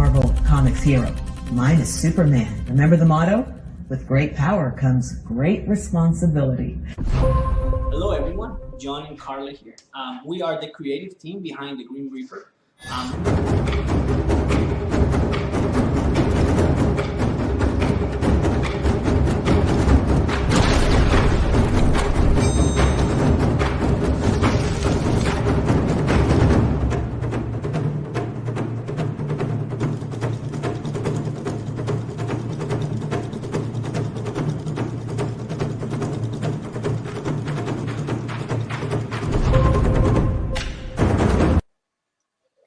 Marvel Comics hero. Mine is Superman. Remember the motto? With great power comes great responsibility. Hello everyone, John and Carla here. We are the creative team behind the Green Reaper.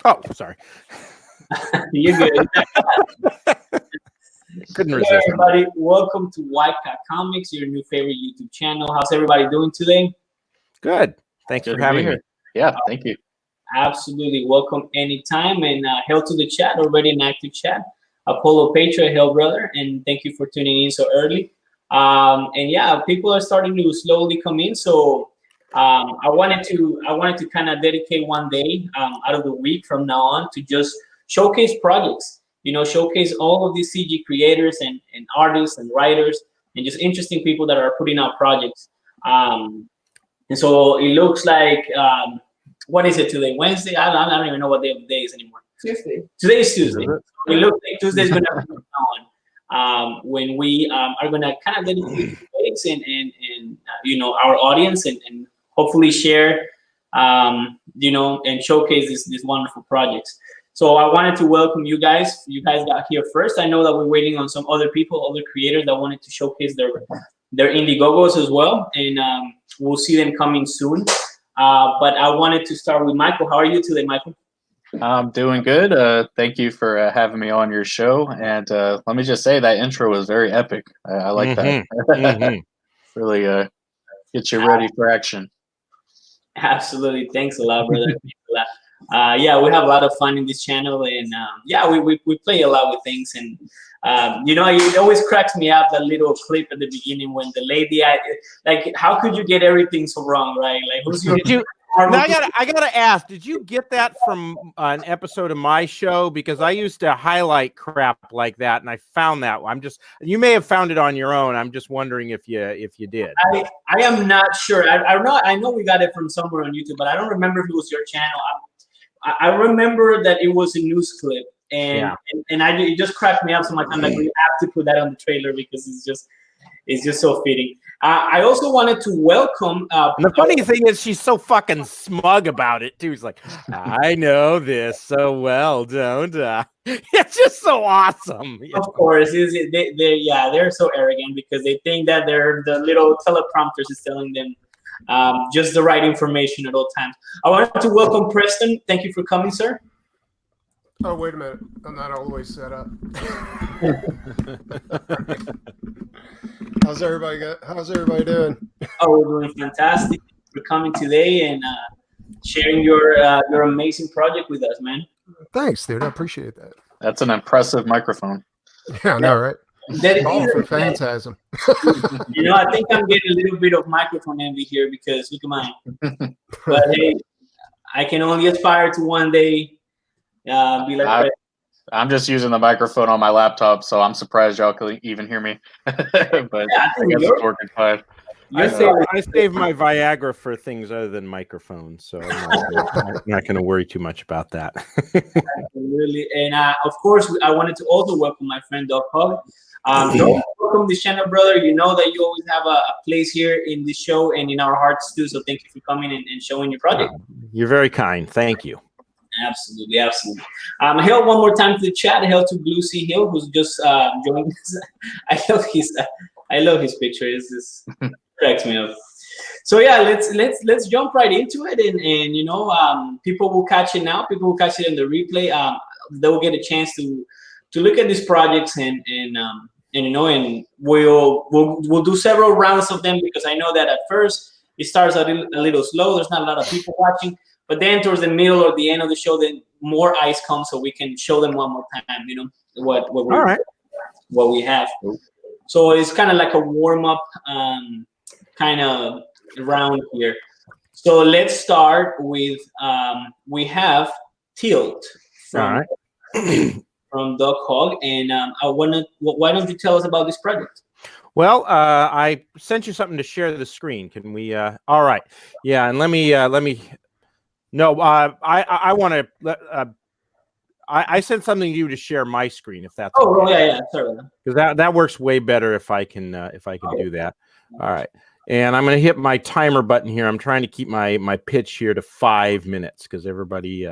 Oh, sorry. You're good. Couldn't Hey resist. everybody, welcome to Whitecat Comics, your new favorite YouTube channel. How's everybody doing today? Good. Thanks for having me. Yeah, thank you. Absolutely, welcome anytime, and hail to the chat, already an active chat. Apollo Patriot, hail brother, and thank you for tuning in so early. And yeah, people are starting to slowly come in, so I wanted to kind of dedicate one day out of the week from now on to just showcase projects. You know, showcase all of these CG creators and artists and writers and just interesting people that are putting out projects. And so it looks like, what is it today? Wednesday? I don't even know what day of the day is anymore. Tuesday. Today is Tuesday. It looks like Tuesday is going to be on when we are going to kind of dedicate space and you know, our audience and hopefully share, you know, and showcase these wonderful projects. So I wanted to welcome you guys. You guys got here first. I know that we're waiting on some other people, other creators that wanted to showcase their Indiegogos as well, and we'll see them coming soon. But I wanted to start with Michael. How are you today, Michael? I'm doing good. Thank you for having me on your show. And let me just say that intro was very epic. I like that. Really get you ready for action. Absolutely. Thanks a lot, brother. Thanks a lot. Yeah, we have a lot of fun in this channel, and yeah, we play a lot with things, and you know, it always cracks me up, that little clip at the beginning when the lady, like, how could you get everything so wrong, right? Like, who's your? Now I gotta ask, did you get that from an episode of my show? Because I used to highlight crap like that, and I found that. You may have found it on your own. I'm just wondering if you did. I am not sure. I know we got it from somewhere on YouTube, but I don't remember if it was your channel. I remember that it was a news clip, and it just cracked me up so much. I'm like, we have to put that on the trailer because it's just so fitting. I also wanted to welcome. And the funny thing is, she's so fucking smug about it too. She's like, I know this so well, don't I? It's just so awesome. Of course, they're so arrogant because they think that the little teleprompters is telling them just the right information at all times. I wanted to welcome Preston. Thank you for coming, sir. Oh, wait a minute. I'm not all the way set up. How's everybody doing? Oh, we're doing fantastic. Thank you for coming today and sharing your amazing project with us, man. Thanks, dude. I appreciate that. That's an impressive microphone. Yeah, I know, right? All for phantasm. You know, I think I'm getting a little bit of microphone envy here because look at mine. But hey, I can only aspire to one day be like. I'm just using the microphone on my laptop, so I'm surprised y'all can even hear me. But yeah, I guess it's working fine. I save my Viagra for things other than microphones, so I'm not going to worry too much about that. Absolutely. And of course, I wanted to also welcome my friend Doc Hogg. Welcome this channel, brother. You know that you always have a place here in the show and in our hearts too. So thank you for coming and showing your project. You're very kind. Thank you. Absolutely, absolutely. Hail one more time to the chat. Hail to Blue Sea Hill, who's just joined us. I love his picture. It's just cracks me up. So yeah, let's jump right into it, and you know, people will catch it now. People will catch it in the replay. They'll get a chance to look at these projects and you know, and we'll do several rounds of them because I know that at first it starts a little slow. There's not a lot of people watching. But then towards the middle or the end of the show, then more eyes come so we can show them one more time, you know, what we have. So it's kind of like a warm-up kind of round here. So let's start with, we have Tilt from from Doc Hogg, and why don't you tell us about this project? Well, I sent you something to share the screen. Can we? All right. Yeah, and let me. No, I want to. I sent something to you to share my screen, if that's okay. Oh yeah, sorry. Because that works way better if I can do that. All right. And I'm going to hit my timer button here. I'm trying to keep my pitch here to 5 minutes because everybody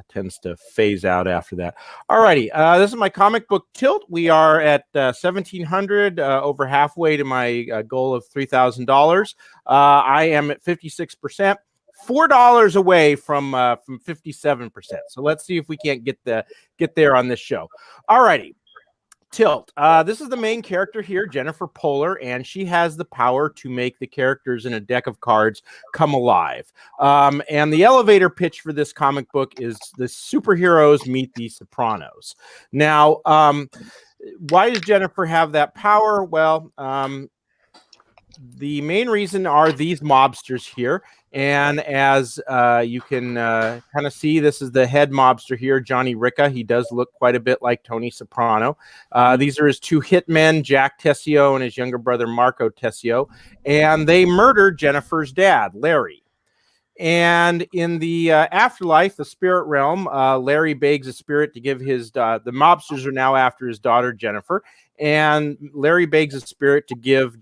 tends to phase out after that. All righty. This is my comic book tilt. We are at 1,700, over halfway to my goal of $3,000. I am at 56%. $4 away from 57%. So let's see if we can't get there on this show. All righty. Tilt. This is the main character here, Jennifer Poehler, and she has the power to make the characters in a deck of cards come alive. And the elevator pitch for this comic book is the superheroes meet the Sopranos. Now, why does Jennifer have that power? Well, the main reason are these mobsters here. And as you can kind of see, this is the head mobster here, Johnny Ricca. He does look quite a bit like Tony Soprano. These are his two hitmen, Jack Tessio and his younger brother, Marco Tessio. And they murdered Jennifer's dad, Larry. And in the afterlife, the spirit realm, Larry begs a spirit to give his, the mobsters are now after his daughter, Jennifer. And Larry begs a spirit to give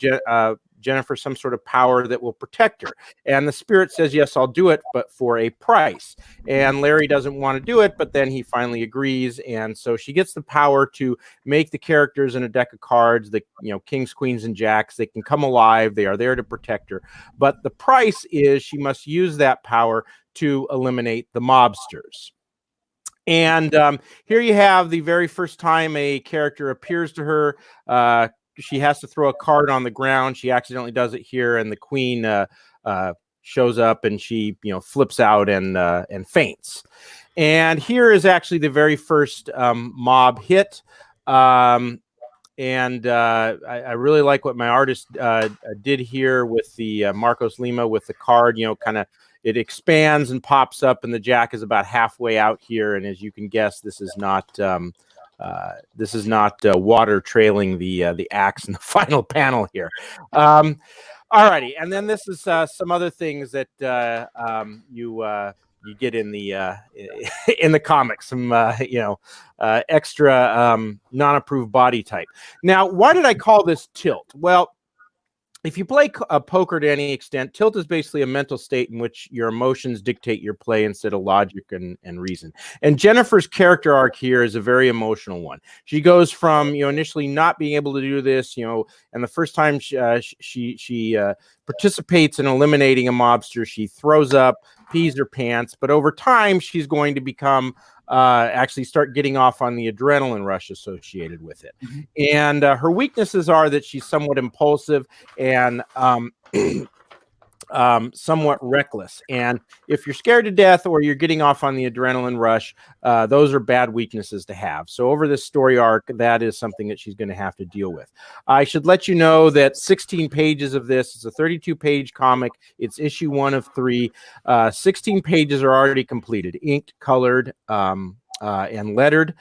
Jennifer some sort of power that will protect her. And the spirit says, yes, I'll do it, but for a price. And Larry doesn't want to do it, but then he finally agrees. And so she gets the power to make the characters in a deck of cards, the kings, queens, and jacks. They can come alive. They are there to protect her. But the price is she must use that power to eliminate the mobsters. And here you have the very first time a character appears to her. She has to throw a card on the ground. She accidentally does it here, and the queen shows up, and she flips out and faints. And here is actually the very first mob hit. And I really like what my artist did here with the Marcos Lima with the card. Kind of it expands and pops up, and the jack is about halfway out here. And as you can guess, this is not. This is not water trailing the axe in the final panel here. All righty, and then this is some other things that you get in the comics, some extra non-approved body type. Now, why did I call this tilt? Well, if you play poker to any extent, tilt is basically a mental state in which your emotions dictate your play instead of logic and reason. And Jennifer's character arc here is a very emotional one. She goes from initially not being able to do this, and the first time she participates in eliminating a mobster, she throws up, pees her pants. But over time, she's going to become actually start getting off on the adrenaline rush associated with it. Mm-hmm. And her weaknesses are that she's somewhat impulsive and somewhat reckless. And if you're scared to death or you're getting off on the adrenaline rush, those are bad weaknesses to have. So over this story arc, that is something that she's going to have to deal with. I should let you know that 16 pages of this, it's a 32-page comic. It's issue 1 of 3. 16 pages are already completed, inked, colored, and lettered.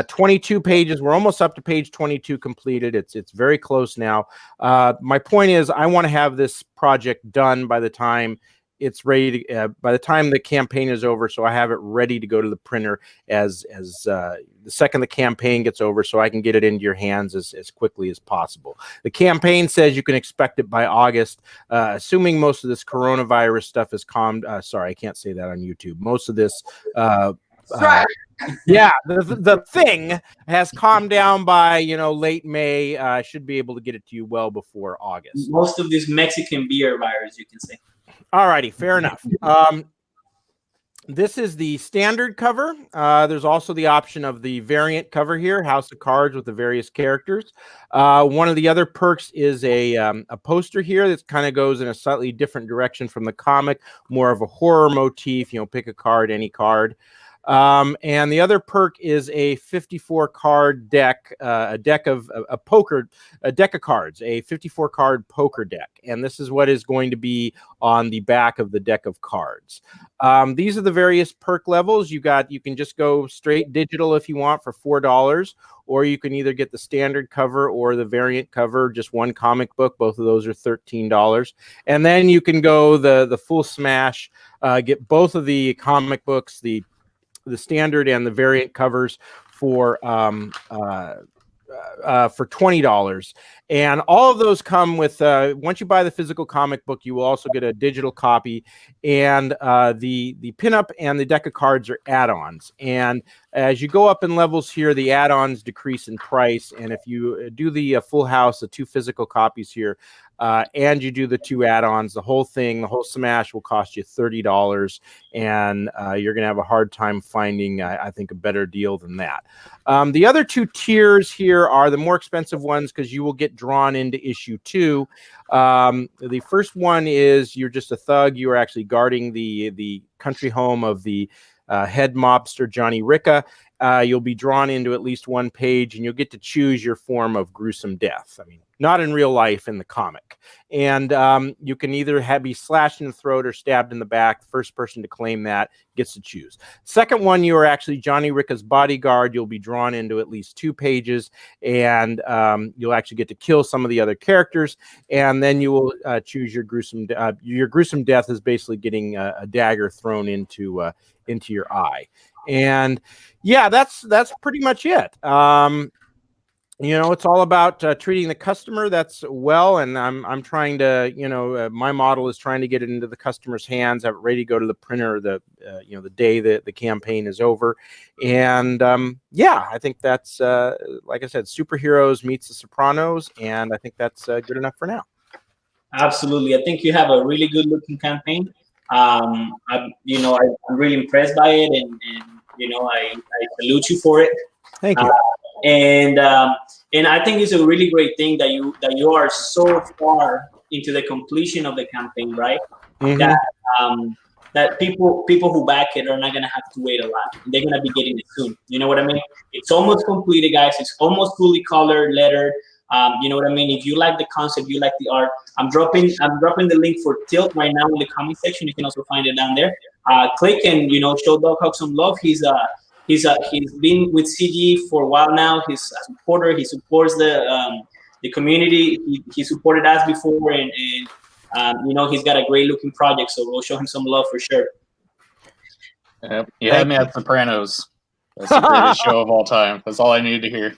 22 pages. We're almost up to page 22 completed. It's very close now. My point is, I want to have this project done by the time it's ready to, by the time the campaign is over, so I have it ready to go to the printer as the second the campaign gets over, so I can get it into your hands as quickly as possible. The campaign says you can expect it by August, assuming most of this coronavirus stuff is calmed. Sorry, I can't say that on YouTube. Most of this yeah, the thing has calmed down by late May. I should be able to get it to you well before August. Most of this Mexican beer virus, you can say. All righty, fair enough. This is the standard cover. There's also the option of the variant cover here, House of Cards with the various characters. One of the other perks is a poster here that kind of goes in a slightly different direction from the comic, more of a horror motif. Pick a card, any card. And the other perk is a 54 card deck, a deck of cards, a 54 card poker deck. And this is what is going to be on the back of the deck of cards. These are the various perk levels. You can just go straight digital if you want for $4, or you can either get the standard cover or the variant cover, just one comic book. Both of those are $13. And then you can go the full smash, get both of the comic books, the standard and the variant covers for $20. And all of those come with, once you buy the physical comic book, you will also get a digital copy, and the pinup and the deck of cards are add-ons. And as you go up in levels here, the add-ons decrease in price. And if you do the full house, the 2 physical copies here, and you do the 2 add-ons, the whole smash will cost you $30, and you're going to have a hard time finding, I think, a better deal than that. The other 2 tiers here are the more expensive ones because you will get drawn into issue 2. The first one is you're just a thug. You are actually guarding the country home of the head mobster Johnny Ricca. You'll be drawn into at least 1 page, and you'll get to choose your form of gruesome death. I mean, not in real life, in the comic. And you can either be slashed in the throat or stabbed in the back. The first person to claim that gets to choose. Second one, you are actually Johnny Ricca's bodyguard. You'll be drawn into at least 2 pages, and you'll actually get to kill some of the other characters. And then you will choose your gruesome. Your gruesome death is basically getting a dagger thrown into your eye. And yeah, that's pretty much it. It's all about treating the customer that's well, and I'm trying to, my model is trying to get it into the customer's hands, have it ready to go to the printer the day that the campaign is over. And I think that's like I said, superheroes meets the Sopranos, and I think that's good enough for now. Absolutely, I think you have a really good looking campaign. I'm really impressed by it, and I salute you for it. Thank you. And I think it's a really great thing that you are so far into the completion of the campaign, right? Mm-hmm. That people who back it are not gonna have to wait a lot. They're gonna be getting it soon. You know what I mean? It's almost completed, guys. It's almost fully colored, lettered. You know what I mean? If you like the concept, you like the art, I'm dropping the link for Tilt right now in the comment section. You can also find it down there. Click and show Dog Hawk some love. He's been with CG for a while now. He's a supporter. He supports the community. He supported us before, and he's got a great looking project. So we'll show him some love for sure. You had me at Sopranos. That's the greatest show of all time. That's all I needed to hear.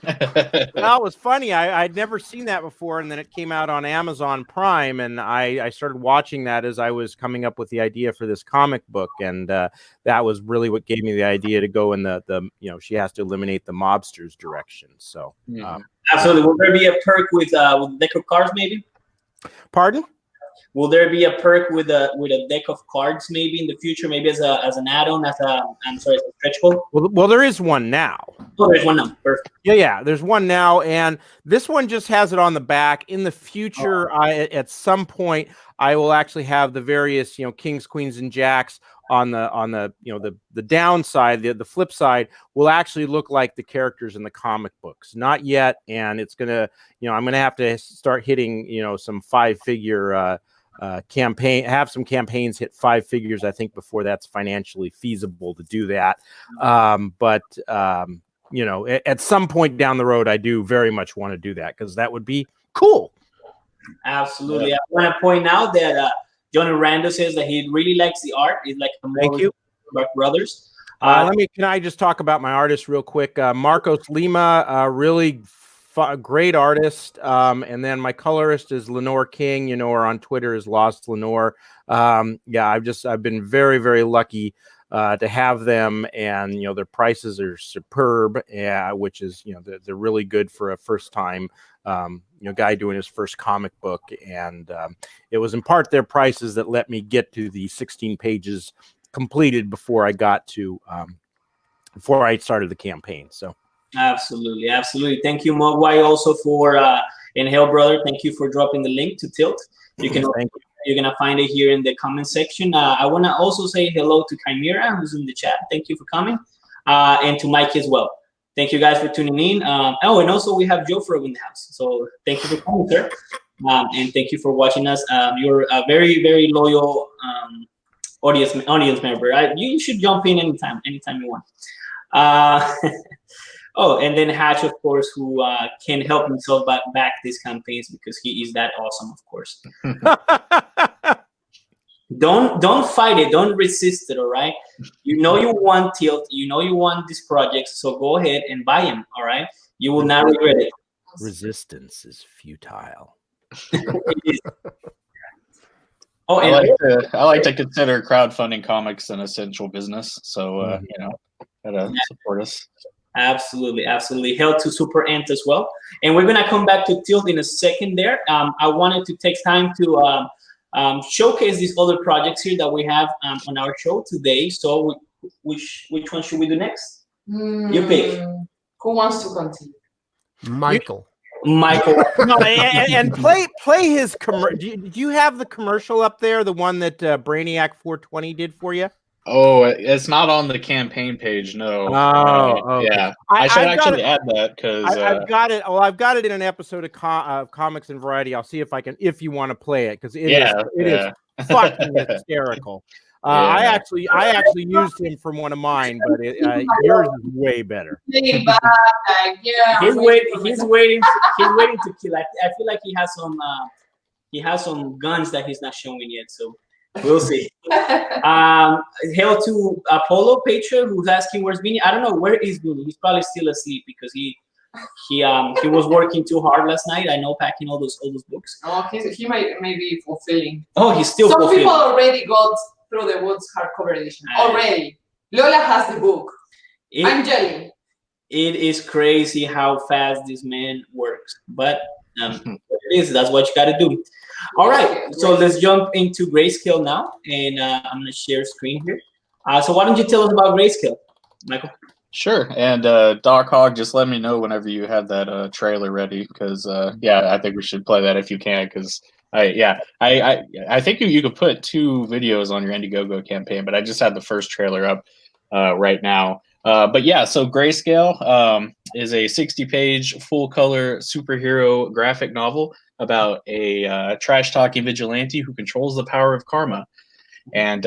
Well, it was funny. I'd never seen that before, and then it came out on Amazon Prime, and I started watching that as I was coming up with the idea for this comic book, and that was really what gave me the idea to go in the she has to eliminate the mobsters direction. So absolutely. Will there be a perk with deck of cards, maybe? Pardon? Will there be a perk with a deck of cards maybe in the future, maybe as an add-on, as a stretch goal? Well, there is one now. Oh, there's one now. Perfect. Yeah, there's one now, and this one just has it on the back. In the future, at some point, I will actually have the various kings, queens, and jacks on the the downside. The flip side will actually look like the characters in the comic books. Not yet, and it's gonna I'm gonna have to start hitting some 5-figure. Campaign, have some campaigns hit 5 figures, I think, before that's financially feasible to do that. But at some point down the road, I do very much want to do that because that would be cool. Absolutely. I want to point out that Johnny Rando says that he really likes the art. He's like Thank you, brothers. Can I just talk about my artist real quick? Marcos Lima, really great artist, and then my colorist is Lenore King, or on Twitter is Lost Lenore. I've been very, very lucky to have them, and their prices are superb, which is they're really good for a first time guy doing his first comic book, and it was in part their prices that let me get to the 16 pages completed before I got to before I started the campaign. So absolutely. Thank you, Mogwai, also for and Hell Brother. Thank you for dropping the link to Tilt. You're gonna find it here in the comment section. I want to also say hello to Chimera, who's in the chat. Thank you for coming. and to Mike as well. Thank you guys for tuning in. Oh, and also we have Joe Fro in the house. So thank you for coming, sir. And thank you for watching us. You're a very, very loyal audience member. You should jump in anytime you want. Oh, and then Hatch, of course, who can help himself back these campaigns because he is that awesome, of course. Don't fight it. Don't resist it. All right. You know you want Tilt. You know you want this project. So go ahead and buy him. All right. You will not regret it. Resistance is futile. Oh, I like to consider crowdfunding comics an essential business. So gotta support us. Absolutely, absolutely. Hell to Super Ant as well. And we're gonna come back to Tilt in a second. There. I wanted to take time to showcase these other projects here that we have on our show today. So which one should we do next? You pick. Who wants to continue? Michael. No, and play his commercial. Do you have the commercial up there? The one that Brainiac 420 did for you? Oh, it's not on the campaign page. No. Okay. Yeah. I should actually add that because I've got it. Well, I've got it in an episode of Comics and Variety. I'll see if you want to play it because it is fucking hysterical. I actually used him from one of mine, but yours is way better. He's waiting to kill. I feel like he has some guns that he's not showing yet. So we'll see. Hail to Apollo Patreon, who's asking where's Vinny. I don't know where is Vinny. He's probably still asleep because he was working too hard last night. I know, packing all those books. Oh, he might be fulfilling. Oh, he's still. Some fulfilling. people already got Through the Woods hardcover edition already. Lola has the book. I'm jelly. It is crazy how fast this man works, but that's what you got to do. All right, so let's jump into Grayscale now, and I'm gonna share screen here. So why don't you tell us about Grayscale, Michael? Sure, and Doc Hogg, just let me know whenever you have that trailer ready, because I think we should play that if you can, because I think you could put 2 videos on your Indiegogo campaign, but I just had the first trailer up right now. But yeah, so Grayscale is a 60-page full-color superhero graphic novel about a trash-talking vigilante who controls the power of karma. And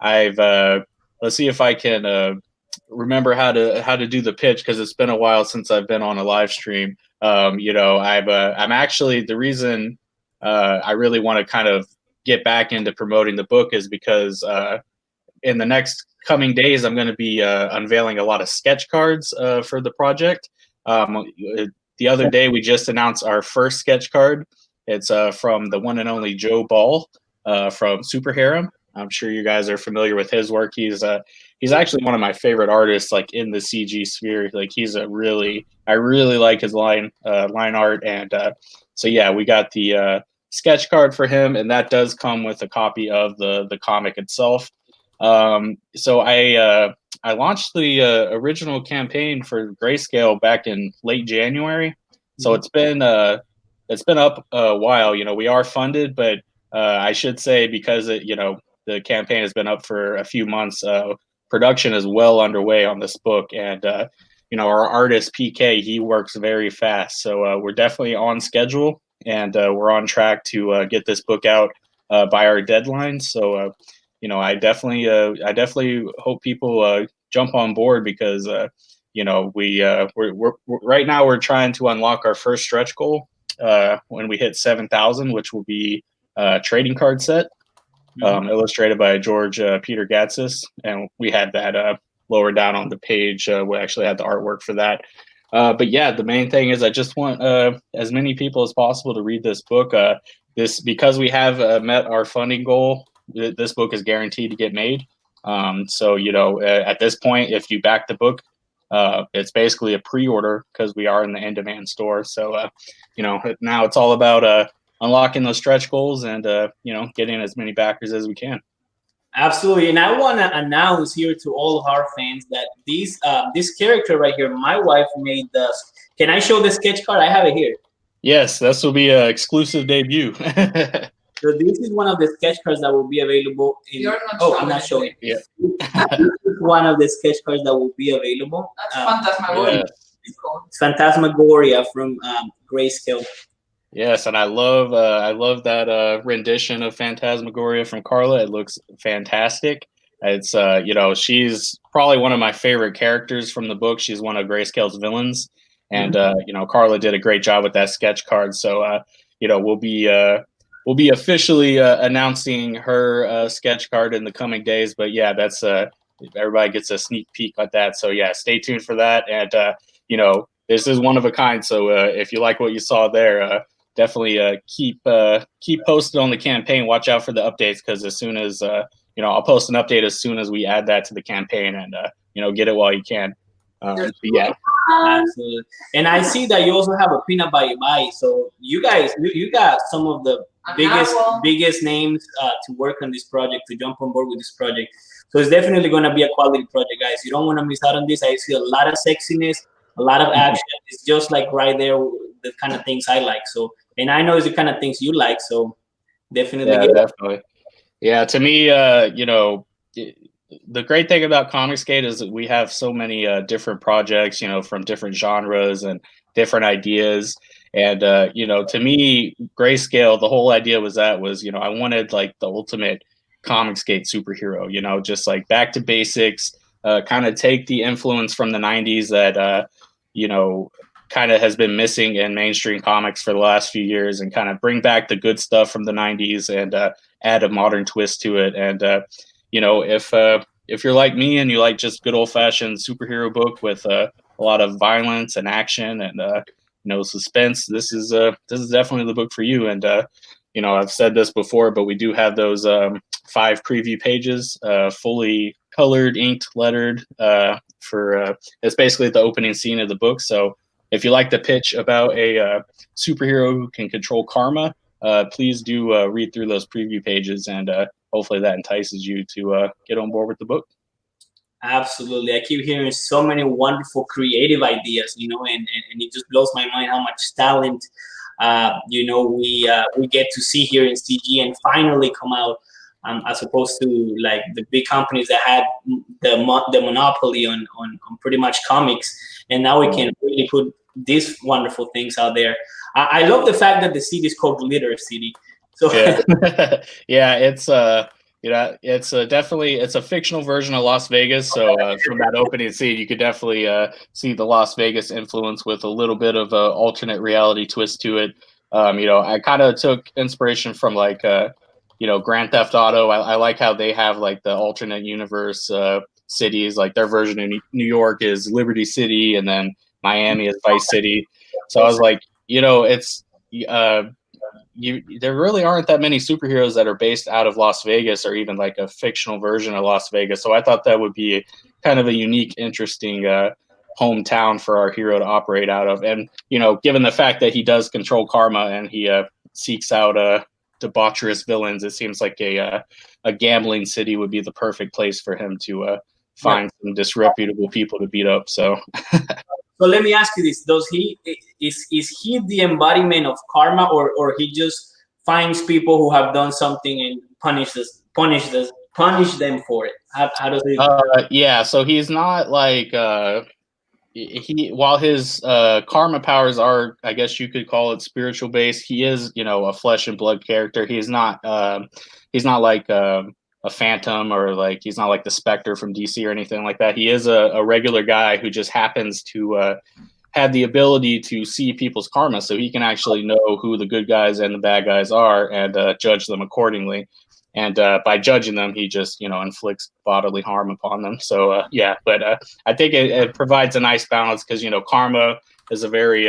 let's see if I can remember how to do the pitch, because it's been a while since I've been on a live stream. I'm actually, the reason I really want to kind of get back into promoting the book is because in the next coming days, I'm going to be unveiling a lot of sketch cards for the project. The other day, we just announced our first sketch card. It's from the one and only Joe Ball from Super Harem. I'm sure you guys are familiar with his work. He's actually one of my favorite artists, like in the CG sphere. Like I really like his line art, and so yeah, we got the sketch card for him, and that does come with a copy of the comic itself. So I launched the original campaign for Grayscale back in late January. So it's been up a while. We are funded, but I should say, because the campaign has been up for a few months, production is well underway on this book, and our artist PK, he works very fast. So we're definitely on schedule, and we're on track to get this book out by our deadline. So I definitely hope people jump on board, because we're right now we're trying to unlock our first stretch goal when we hit 7,000, which will be a trading card set illustrated by George Peter Gatsis, and we had that lower down on the page. We actually had the artwork for that. But yeah, the main thing is I just want as many people as possible to read this book. Because we have met our funding goal, this book is guaranteed to get made. So at this point, if you back the book, it's basically a pre-order, because we are in the in-demand store. So now it's all about unlocking those stretch goals and getting as many backers as we can. Absolutely, and I want to announce here to all of our fans that this character right here, my wife made this. Can I show the sketch card? I have it here. Yes, this will be an exclusive debut. So this is one of the sketch cards that will be available. You're not oh, showing I'm not showing. Yeah. This is one of the sketch cards that will be available. That's Phantasmagoria. Yeah. It's Phantasmagoria from Grayscale. Yes, and I love that rendition of Phantasmagoria from Carla. It looks fantastic. It's she's probably one of my favorite characters from the book. She's one of Grayscale's villains, and Carla did a great job with that sketch card. So we'll be officially announcing her sketch card in the coming days. But yeah, that's everybody gets a sneak peek at that. So yeah, stay tuned for that. And this is one of a kind. So if you like what you saw there, definitely keep posted on the campaign. Watch out for the updates, because as soon as I'll post an update as soon as we add that to the campaign, and get it while you can. Yeah, absolutely. And I see that you also have a peanut butter buy. So you guys, you got some of the biggest names to work on this project, to jump on board with this project. So it's definitely going to be a quality project, guys. You don't want to miss out on this. I see a lot of sexiness, a lot of action. It's just like right there, the kind of things I like. So, and I know it's the kind of things you like. So definitely. Yeah, definitely. Yeah, to me, the great thing about Comicsgate is that we have so many different projects, from different genres and different ideas. And, to me, Grayscale, the whole idea was I wanted like the ultimate Comicsgate superhero, just like back to basics, kind of take the influence from the 90s that, kind of has been missing in mainstream comics for the last few years, and kind of bring back the good stuff from the 90s and add a modern twist to it. And, if you're like me and you like just good old fashioned superhero book with a lot of violence and action and, suspense, this is definitely the book for you. And, I've said this before, but we do have those 5 preview pages, fully colored, inked, lettered, for it's basically the opening scene of the book. So if you like the pitch about a superhero who can control karma, please do read through those preview pages, and hopefully that entices you to get on board with the book. Absolutely. I keep hearing so many wonderful creative ideas, and it just blows my mind how much talent, we get to see here in CG and finally come out, as opposed to like the big companies that had the monopoly on pretty much comics. And now we can really put these wonderful things out there. I love the fact that the city is called Glitter City. So yeah, yeah, it's definitely a fictional version of Las Vegas. So from that opening scene, you could definitely see the Las Vegas influence with a little bit of an alternate reality twist to it. I kind of took inspiration from like Grand Theft Auto. I like how they have like the alternate universe cities. Like their version of New York is Liberty City, and then Miami is Vice City. So I was like, it's there really aren't that many superheroes that are based out of Las Vegas, or even like a fictional version of Las Vegas. So I thought that would be kind of a unique, interesting hometown for our hero to operate out of. And, given the fact that he does control karma and he seeks out debaucherous villains, it seems like a gambling city would be the perfect place for him to find some disreputable people to beat up. So So let me ask you this: is he the embodiment of karma, or he just finds people who have done something and punish them for it? How does it? Yeah, so he's not like while his karma powers are, I guess you could call it spiritual based, he is a flesh and blood character. He's not like a phantom, or like he's not like the Spectre from DC or anything like that. He is a regular guy who just happens to have the ability to see people's karma, so he can actually know who the good guys and the bad guys are, and judge them accordingly. And by judging them, he just inflicts bodily harm upon them. So yeah, but I think it provides a nice balance, because karma is a very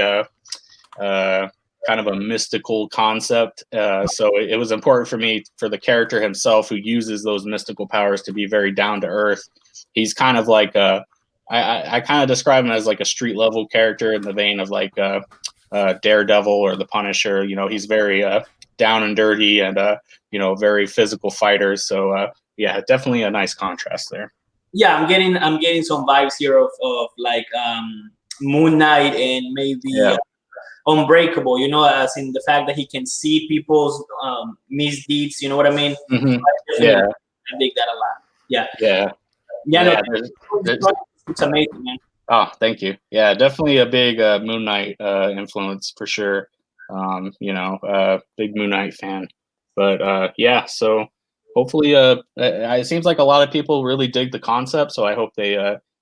kind of a mystical concept. So it was important for me, for the character himself, who uses those mystical powers, to be very down to earth. He's kind of like I kind of describe him as like a street level character, in the vein of like Daredevil or the Punisher. He's very down and dirty, and very physical fighter. So yeah, definitely a nice contrast there. Yeah, I'm getting some vibes here of like Moon Knight, and maybe unbreakable, you know, as in the fact that he can see people's misdeeds. You know what I mean? Yeah, I dig that a lot. Yeah. yeah, Yeah. there's, It's amazing, man. oh, thank you. Yeah, definitely a big Moon Knight influence for sure. You know, big Moon Knight fan. But yeah, so hopefully, it seems like a lot of people really dig the concept. So I hope they,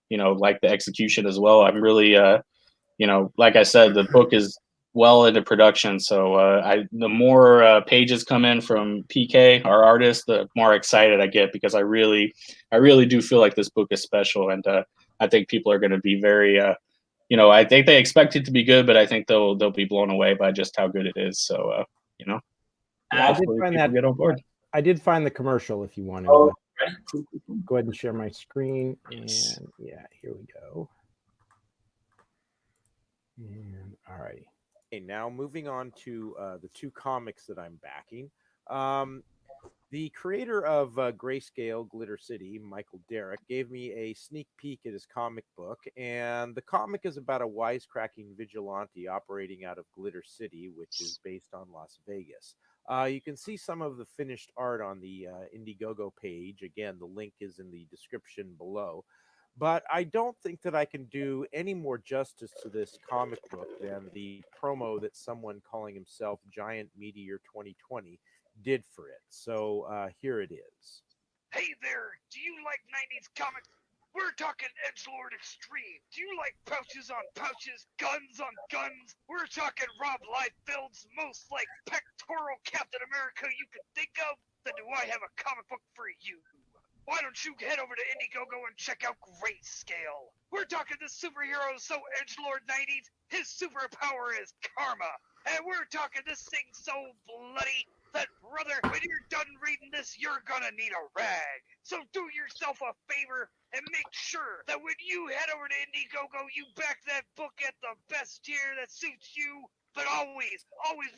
you know, like the execution as well. I'm really, you know, like I said, the book is well into production. So the more pages come in from PK, our artist, the more excited I get, because I really do feel like this book is special, and I think people are going to be very, you know, I think they expect it to be good, but I think they'll be blown away by just how good it is. So you know, yeah, I did find that. Get on board. I did find the commercial. If you want to go ahead and share my screen, and yeah, here we go. And all righty. Okay, now moving on to the two comics that I'm backing. The creator of Grayscale, Glitter City, Michael Derrick, gave me a sneak peek at his comic book, and the comic is about a wisecracking vigilante operating out of Glitter City, which is based on Las Vegas. You can see some of the finished art on the Indiegogo page. Again, the link is in the description below. But I don't think that I can do any more justice to this comic book than the promo that someone calling himself Giant Meteor 2020 did for it. So here it is. Hey there, do you like 90s comics? We're talking edgelord extreme. Do you like pouches on pouches, guns on guns? We're talking Rob Liefeld's most like pectoral Captain America you could think of? Then do I have a comic book for you? Why don't you head over to Indiegogo and check out Grayscale? We're talking the superhero so edgelord 90s, his superpower is karma. And we're talking this thing so bloody that, brother, when you're done reading this, you're gonna need a rag. So do yourself a favor and make sure that when you head over to Indiegogo, you back that book at the best tier that suits you. But always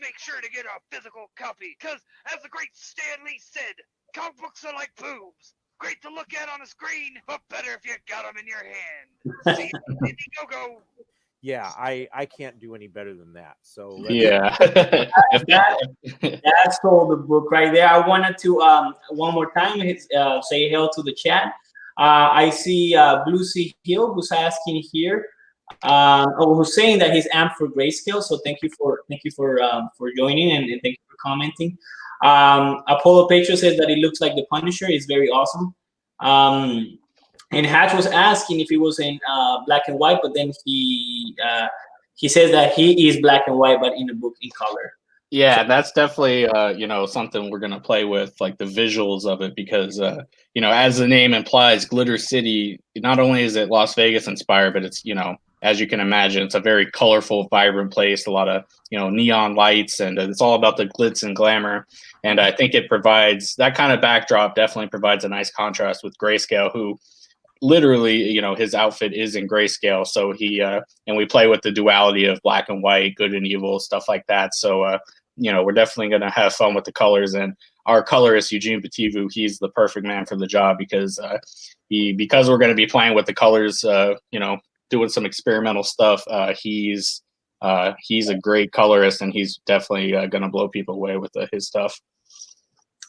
make sure to get a physical copy. Because, as the great Stan Lee said, comic books are like boobs. Great to look at on a screen, but better if you got them in your hand. See you at Indiegogo. Yeah, I can't do any better than that. So yeah, That's all the book right there. I wanted to one more time say hello to the chat. I see Blue Sea Hill who's asking here, who's saying that he's amped for Grayscale. So thank you for joining, and thank you for commenting. Apollo Petro says that it looks like the Punisher. Is very awesome. And Hatch was asking if he was in black and white, but then he says that he is black and white, but in a book in color. Yeah, that's definitely you know, something we're gonna play with, like the visuals of it, because you know, as the name implies, Glitter City, not only is it Las Vegas inspired, but it's, you know, as you can imagine, it's a very colorful, vibrant place, a lot of, you know, neon lights, and it's all about the glitz and glamour. And I think it provides that kind of backdrop, definitely provides a nice contrast with Grayscale, who literally, you know, his outfit is in grayscale. So he and we play with the duality of black and white, good and evil, stuff like that. So you know, we're definitely going to have fun with the colors. And our colorist, Eugene Petivu, he's the perfect man for the job, because because we're going to be playing with the colors, you know, doing some experimental stuff. He's a great colorist, and he's definitely going to blow people away with his stuff.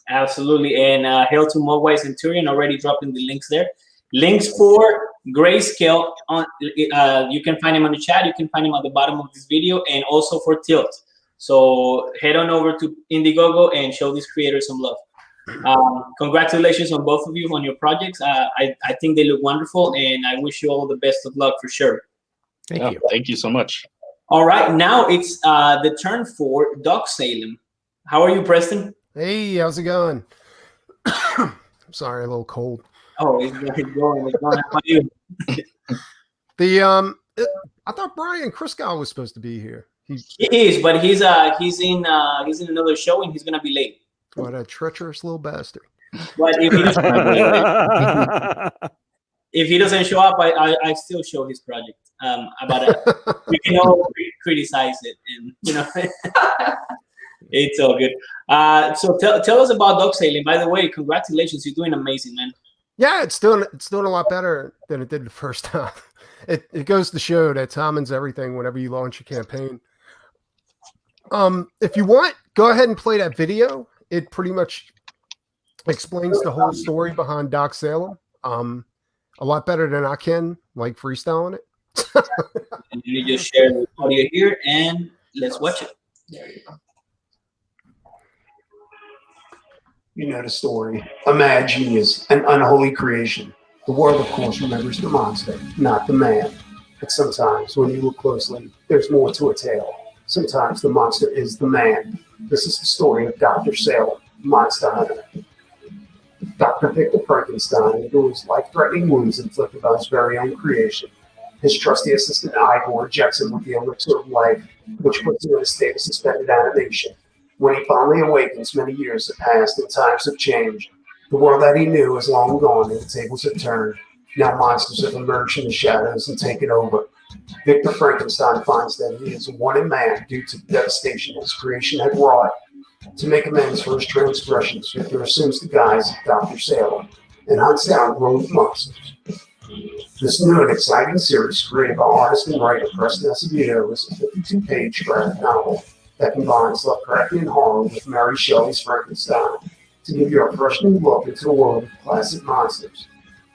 Absolutely. And hail to Mogwai Centurion, already dropping the links there. Links for Grayscale, you can find him on the chat. You can find him at the bottom of this video, and also for Tilt. So head on over to Indiegogo and show these creators some love. Congratulations on both of you on your projects. I think they look wonderful, and I wish you all the best of luck for sure. Thank you. Thank you so much. All right, now it's the turn for Doc Salem. How are you, Preston? Hey, how's it going? I'm sorry, a little cold. Oh, it's going. How about you? I thought Brian Criscow was supposed to be here. He is, but he's in another show, and he's gonna be late. What a treacherous little bastard! But if he doesn't show up, I still show his project. We can all criticize it, and you know, it's all good. So tell us about Doc Salem. By the way, congratulations! You're doing amazing, man. Yeah, it's doing a lot better than it did the first time. It goes to show that timing's everything whenever you launch a campaign. If you want, go ahead and play that video. It pretty much explains the whole story behind Doc Salem. A lot better than I can, like freestyling it. And you just share the audio here, and let's watch it. There you go. You know the story. A mad genius, an unholy creation. The world, of course, remembers the monster, not the man. But sometimes, when you look closely, there's more to a tale. Sometimes the monster is the man. This is the story of Dr. Salem, Monster Hunter. Dr. Victor Frankenstein endures life-threatening wounds inflicted by his very own creation. His trusty assistant Igor injects him with the elixir of life, which puts him in a state of suspended animation. When he finally awakens, many years have passed and times have changed. The world that he knew is long gone and the tables have turned. Now monsters have emerged from the shadows and taken over. Victor Frankenstein finds that he is one in man due to the devastation his creation had wrought. To make amends for his transgressions, Victor assumes the guise of Dr. Salem and hunts down rogue monsters. This new and exciting series, created by artist and writer Preston Acevedo, is a 52-page graphic novel that combines Lovecraftian horror with Mary Shelley's Frankenstein to give you a fresh new look into the world of classic monsters.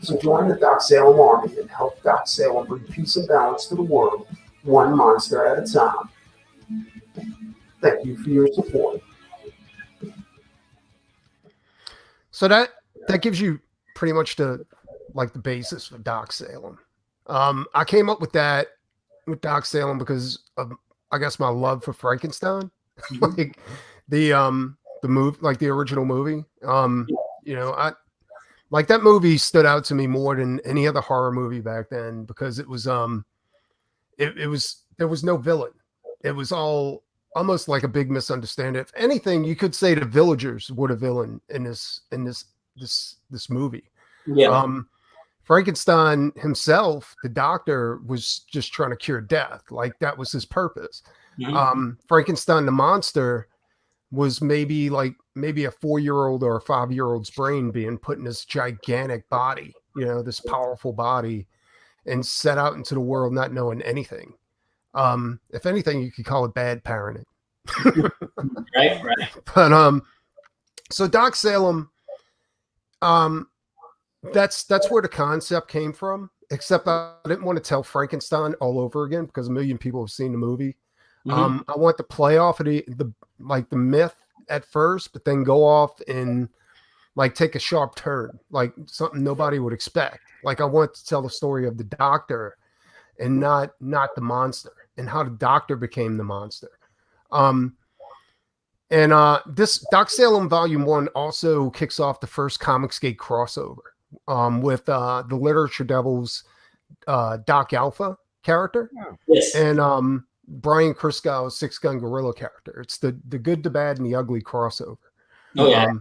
So join the Doc Salem army and help Doc Salem bring peace and balance to the world, one monster at a time. Thank you for your support. So that gives you pretty much the basis of Doc Salem. I came up with that with Doc Salem because of, I guess, my love for Frankenstein, like the movie, like the original movie. You know, I like that movie stood out to me more than any other horror movie back then because it was there was no villain. It was all almost like a big misunderstanding. If anything, you could say the villagers were the villain in this movie. Yeah. Frankenstein himself, the doctor, was just trying to cure death. Like that was his purpose. Mhm. Frankenstein, the monster, was maybe a 4-year-old or a 5-year-old's brain being put in this gigantic body, you know, this powerful body, and set out into the world not knowing anything. If anything, you could call it bad parenting. Right. But so Doc Salem, that's where the concept came from. Except I didn't want to tell Frankenstein all over again because a million people have seen the movie. Mhm. I want to play off of the myth at first, but then go off and like take a sharp turn, like something nobody would expect. Like I want to tell the story of the doctor and not the monster, and how the doctor became the monster. This Doc Salem Volume 1 also kicks off the first Comicsgate crossover with the Literature Devils Doc Alpha character. Yes. And Brian Crisco's Six Gun Gorilla character. It's the good, the bad, and the ugly crossover. Oh yeah.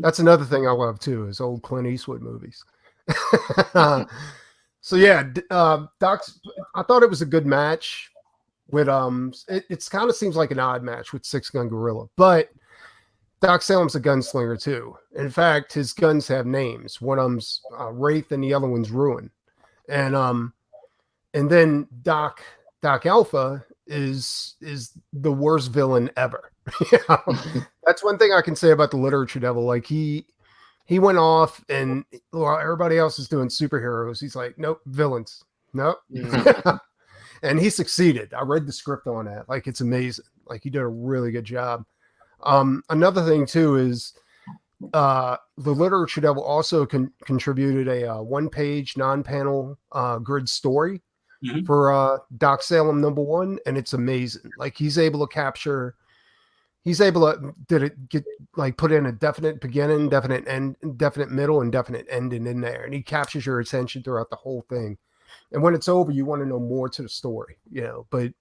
That's another thing I love too, is old Clint Eastwood movies. So yeah, Doc's. I thought it was a good match. With it's kind of seems like an odd match with Six Gun Gorilla, but Doc Salem's a gunslinger too. In fact, his guns have names. One of them's Wraith, and the other one's Ruin. And then Doc Alpha is the worst villain ever. That's one thing I can say about the Literature Devil. Like he went off, and while everybody else is doing superheroes, he's like, nope, villains, nope. And he succeeded. I read the script on that. Like, it's amazing. Like, he did a really good job. Another thing too is the Literature Devil also contributed a one-page non-panel grid story for Doc Salem #1, and it's amazing. Like, he's able to put in a definite beginning, definite end, definite middle, and definite ending in there, and he captures your attention throughout the whole thing. And when it's over, you want to know more to the story, you know. But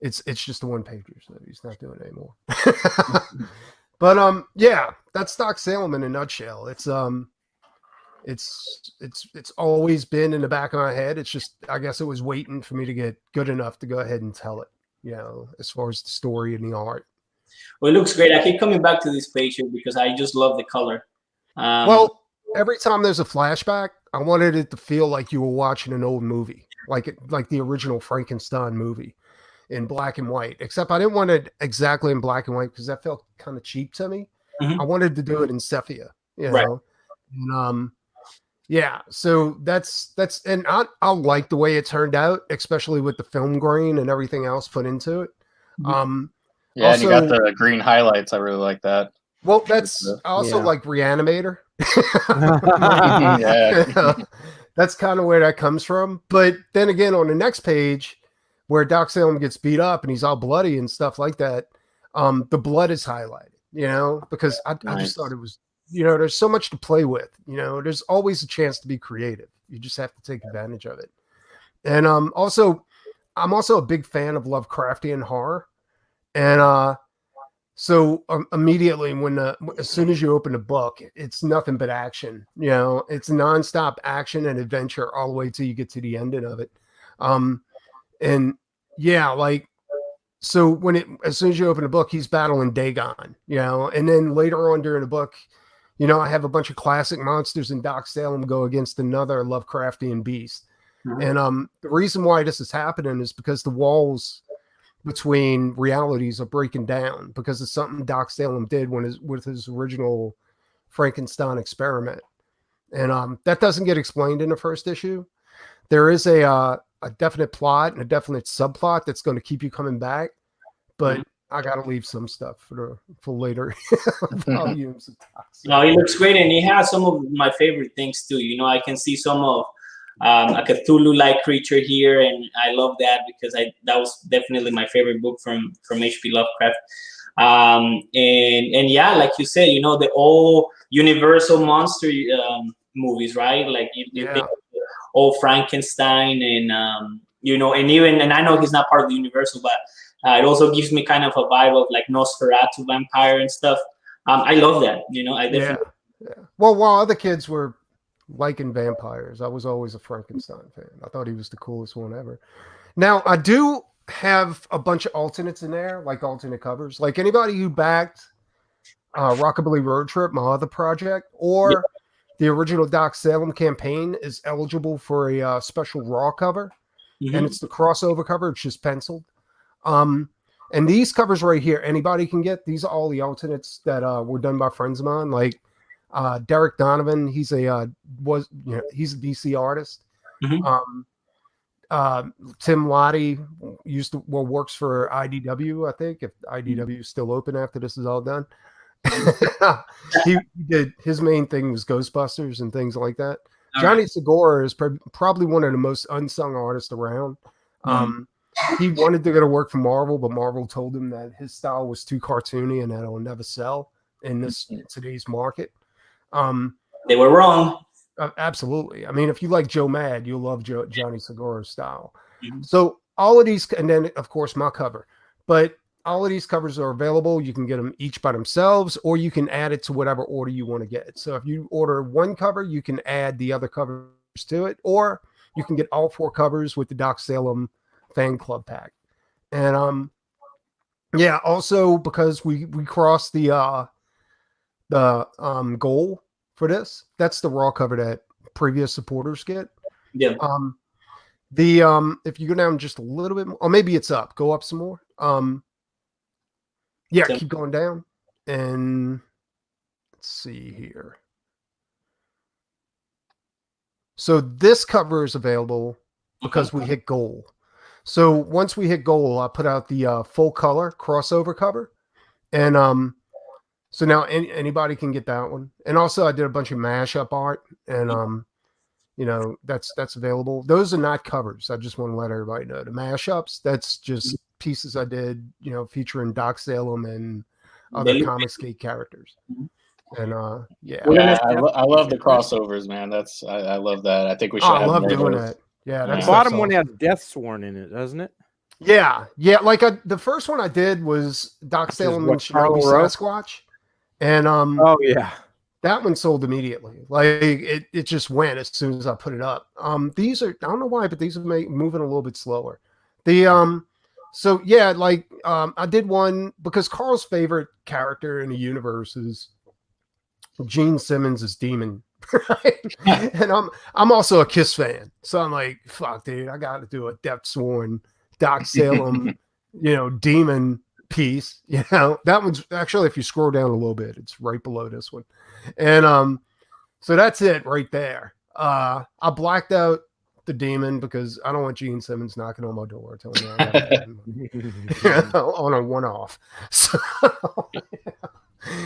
it's just a one-pager, so he's not doing it anymore. But yeah, that's Doc Salem in a nutshell. It's always been in the back of my head. It's just, I guess it was waiting for me to get good enough to go ahead and tell it, you know, as far as the story and the art. Well, it looks great. I keep coming back to this page here because I just love the color. Well, every time there's a flashback, I wanted it to feel like you were watching an old movie, like the original Frankenstein movie. in black and white, except I didn't want it exactly in black and white because that felt kind of cheap to me. Mhm. I wanted to do it in sepia, you Right. know. And yeah, so that's and I like the way it turned out, especially with the film grain and everything else put into it. Yeah, and you got also, the green highlights. I really like that. well, that's I also Yeah. like Reanimator. Yeah. That's kind of where that comes from. But then again, on the next page, where Doc Salem gets beat up and he's all bloody and stuff like that, the blood is highlighted, you know, because I just Nice. thought it was, you know, there's so much to play with. You know, there's always a chance to be creative. You just have to take advantage of it. And also, I'm also a big fan of Lovecraftian horror. And so immediately as soon as you open the book, it's nothing but action. You know, it's nonstop action and adventure all the way till you get to the ending of it. And yeah, like, so as soon as you open the book, he's battling Dagon, you know, and then later on during the book, you know, I have a bunch of classic monsters and Doc Salem go against another Lovecraftian beast. Mhm. And the reason why this is happening is because the walls between realities are breaking down because of something Doc Salem did with his original Frankenstein experiment. And that doesn't get explained in the first issue. There is a definite plot and a definite subplot that's going to keep you coming back, but I got to leave some stuff for later volumes of Doc No, Salem. he looks great, and he has some of my favorite things too. You know, I can see some of a Cthulhu-like creature here, and I love that because that was definitely my favorite book from H.P. Lovecraft. And yeah, like you said, you know, the old Universal monster movies, right? Like you think of the old Frankenstein, and you know, and I know he's not part of the Universal, but it also gives me kind of a vibe of like Nosferatu vampire and stuff. I love that. You know, I definitely. Yeah. Well, while other kids were liking vampires, I was always a Frankenstein fan. I thought he was the coolest one ever. Now, I do have a bunch of alternates in there, like alternate covers. Like anybody who backed Rockabilly Road Trip, my other project, or the original Doc Salem campaign is eligible for a special raw cover. And it's the crossover cover. It's just penciled. And these covers right here, anybody can get. These are all the alternates that were done by friends of mine, like Derek Donovan. He's a DC artist. Tim Lottie works for IDW, I think, if IDW is still open after this is all done. he did, his main thing was Ghostbusters and things like that. Johnny Segura is probably one of the most unsung artists around. He wanted to go to work for Marvel, but Marvel told him that his style was too cartoony and that it'll never sell in today's market. They were wrong. Absolutely. I mean, if you like Joe Mad, you'll love Johnny Segura's style. So all of these, and then of course my cover, but all of these covers are available. You can get them each by themselves, or you can add it to whatever order you want to get. So if you order one cover, you can add the other covers to it, or you can get all 4 covers with the Doc Salem fan club pack. And yeah, also because we crossed the goal for this, that's the raw cover that previous supporters get. Yeah. If you go down just a little bit more, or maybe it's up, go up some more. Yeah, keep going down. And let's see here. So this cover is available because we hit goal. So once we hit goal, I put out the full color crossover cover. And so now anybody can get that one. And also I did a bunch of mashup art, and you know, that's available. Those are not covers. I just want to let everybody know. The mashups, that's just pieces I did, you know, featuring Doc Salem and other Comicsgate characters. And yeah, I love the crossovers, man. I love that. I think we should. I love doing that. Yeah, the bottom one has Death Sworn in it, doesn't it? Yeah. Like the first one I did was Doc Salem and Shinobi Sasquatch, and oh yeah, that one sold immediately. Like it just went as soon as I put it up. These are, I don't know why, but these are moving a little bit slower. So yeah, like I did one because Carl's favorite character in the universe is Gene Simmons as Demon. Right? And I'm also a Kiss fan, so I'm like, fuck, dude, I got to do a Death Sworn Doc Salem demon piece. That one's actually, if you scroll down a little bit, it's right below this one. And so that's it right there. I blacked out the demon because I don't want Gene Simmons knocking on my door telling me I got on a one-off. So,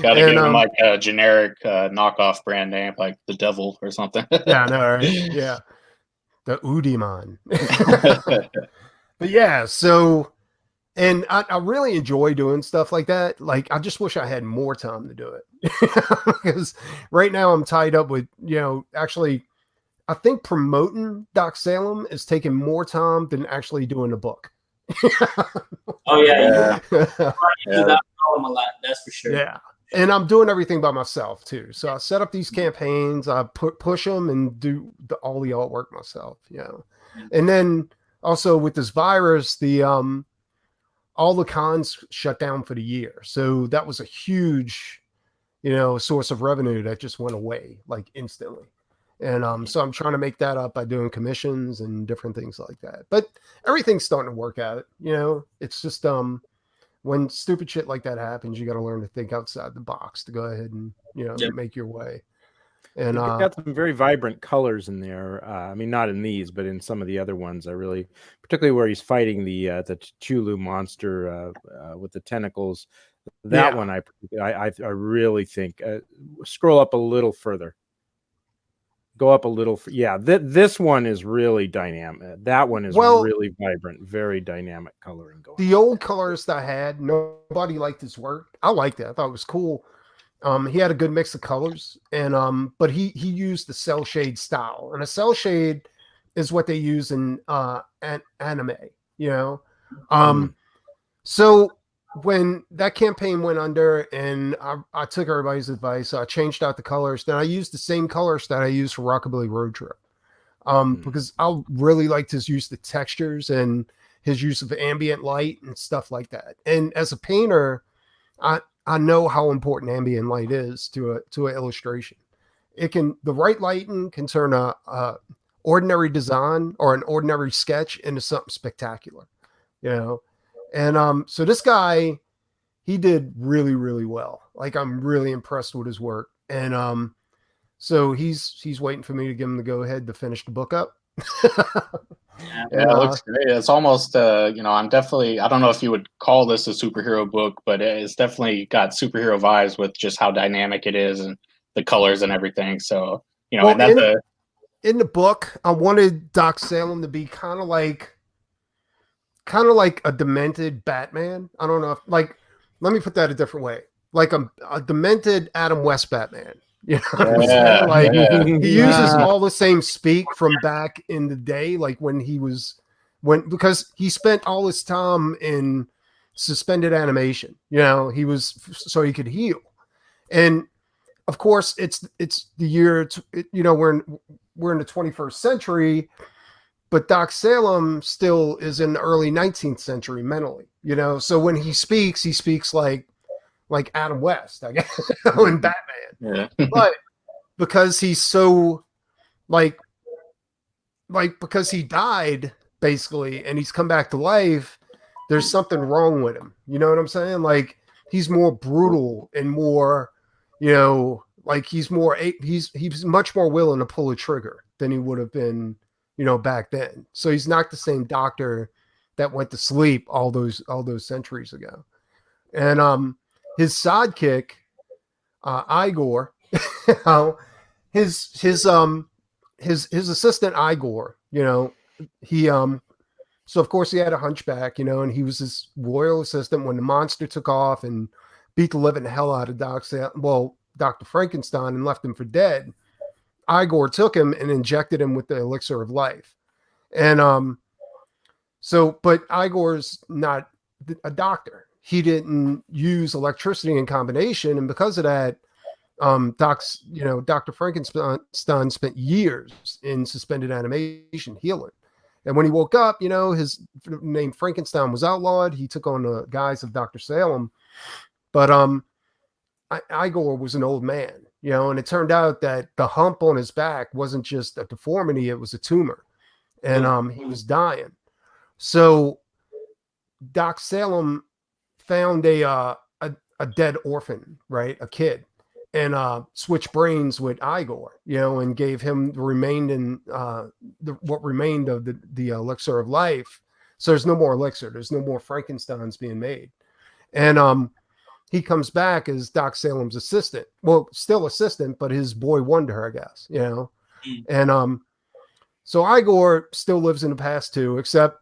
gotta give him like a generic knockoff brand name, like the Devil or something. Yeah, I know, right? Yeah, the Udiman. But yeah, so, and I really enjoy doing stuff like that. Like, I just wish I had more time to do it because right now I'm tied up with, actually, I think promoting Doc Salem is taking more time than actually doing a book. Oh yeah. Yeah. That problem a lot, that's for sure. Yeah. And I'm doing everything by myself too. So I set up these campaigns, I push them and do all the artwork myself, And then also with this virus, all the cons shut down for the year. So that was a huge, source of revenue that just went away like instantly. And so I'm trying to make that up by doing commissions and different things like that. But everything's starting to work out. It's just when stupid shit like that happens, you got to learn to think outside the box to go ahead and make your way. And you've got some very vibrant colors in there. I mean, not in these, but in some of the other ones. I really, particularly where he's fighting the Chulu monster with the tentacles. That one, I really think. Scroll up a little further. Go up a little. This one is really dynamic. That one is really vibrant, very dynamic coloring going. The old colorist I had, nobody liked his work. I liked it. I thought it was cool. He had a good mix of colors, and but he used the cell shade style, and a cell shade is what they use in anime. So when that campaign went under, and I took everybody's advice, I changed out the colors. Then I used the same colors that I used for Rockabilly Road Trip, because I really liked his use of textures and his use of ambient light and stuff like that. And as a painter, I know how important ambient light is to an illustration. The right lighting can turn a ordinary design or an ordinary sketch into something spectacular, And so this guy, he did really, really well. Like, I'm really impressed with his work. And so he's waiting for me to give him the go ahead to finish the book up. Yeah, it looks great. It's almost, I'm definitely, I don't know if you would call this a superhero book, but it's definitely got superhero vibes with just how dynamic it is and the colors and everything. So, and that's in the book, I wanted Doc Salem to be kind of like a demented Batman. I don't know if, let me put that a different way. Like a demented Adam West Batman. He uses all the same speak from back in the day, like because he spent all his time in suspended animation. He was so he could heal, and of course it's the year. We're in the 21st century, but Doc Salem still is in the early 19th century mentally. So when he speaks like Adam West, I guess, in Batman. Yeah. But because he's so because he died basically and he's come back to life, there's something wrong with him. You know what I'm saying? Like, he's more brutal and more, he's much more willing to pull a trigger than he would have been, back then. So he's not the same doctor that went to sleep all those centuries ago. And his sidekick, Igor, his assistant Igor, so of course he had a hunchback, and he was his royal assistant when the monster took off and beat the living hell out of Dr. Frankenstein and left him for dead. Igor took him and injected him with the elixir of life. And but Igor's not a doctor. He didn't use electricity in combination, and because of that, Dr. Frankenstein spent years in suspended animation healing. And when he woke up, his name Frankenstein was outlawed. He took on the guise of Dr. Salem, but Igor was an old man, and it turned out that the hump on his back wasn't just a deformity; it was a tumor, and he was dying. So Doc Salem found a dead orphan, right? A kid, and switched brains with Igor, and gave him what remained of the elixir of life. So there's no more elixir. There's no more Frankensteins being made. And he comes back as Doc Salem's assistant. Well, still assistant, but his boy wonder, I guess, And so Igor still lives in the past too, except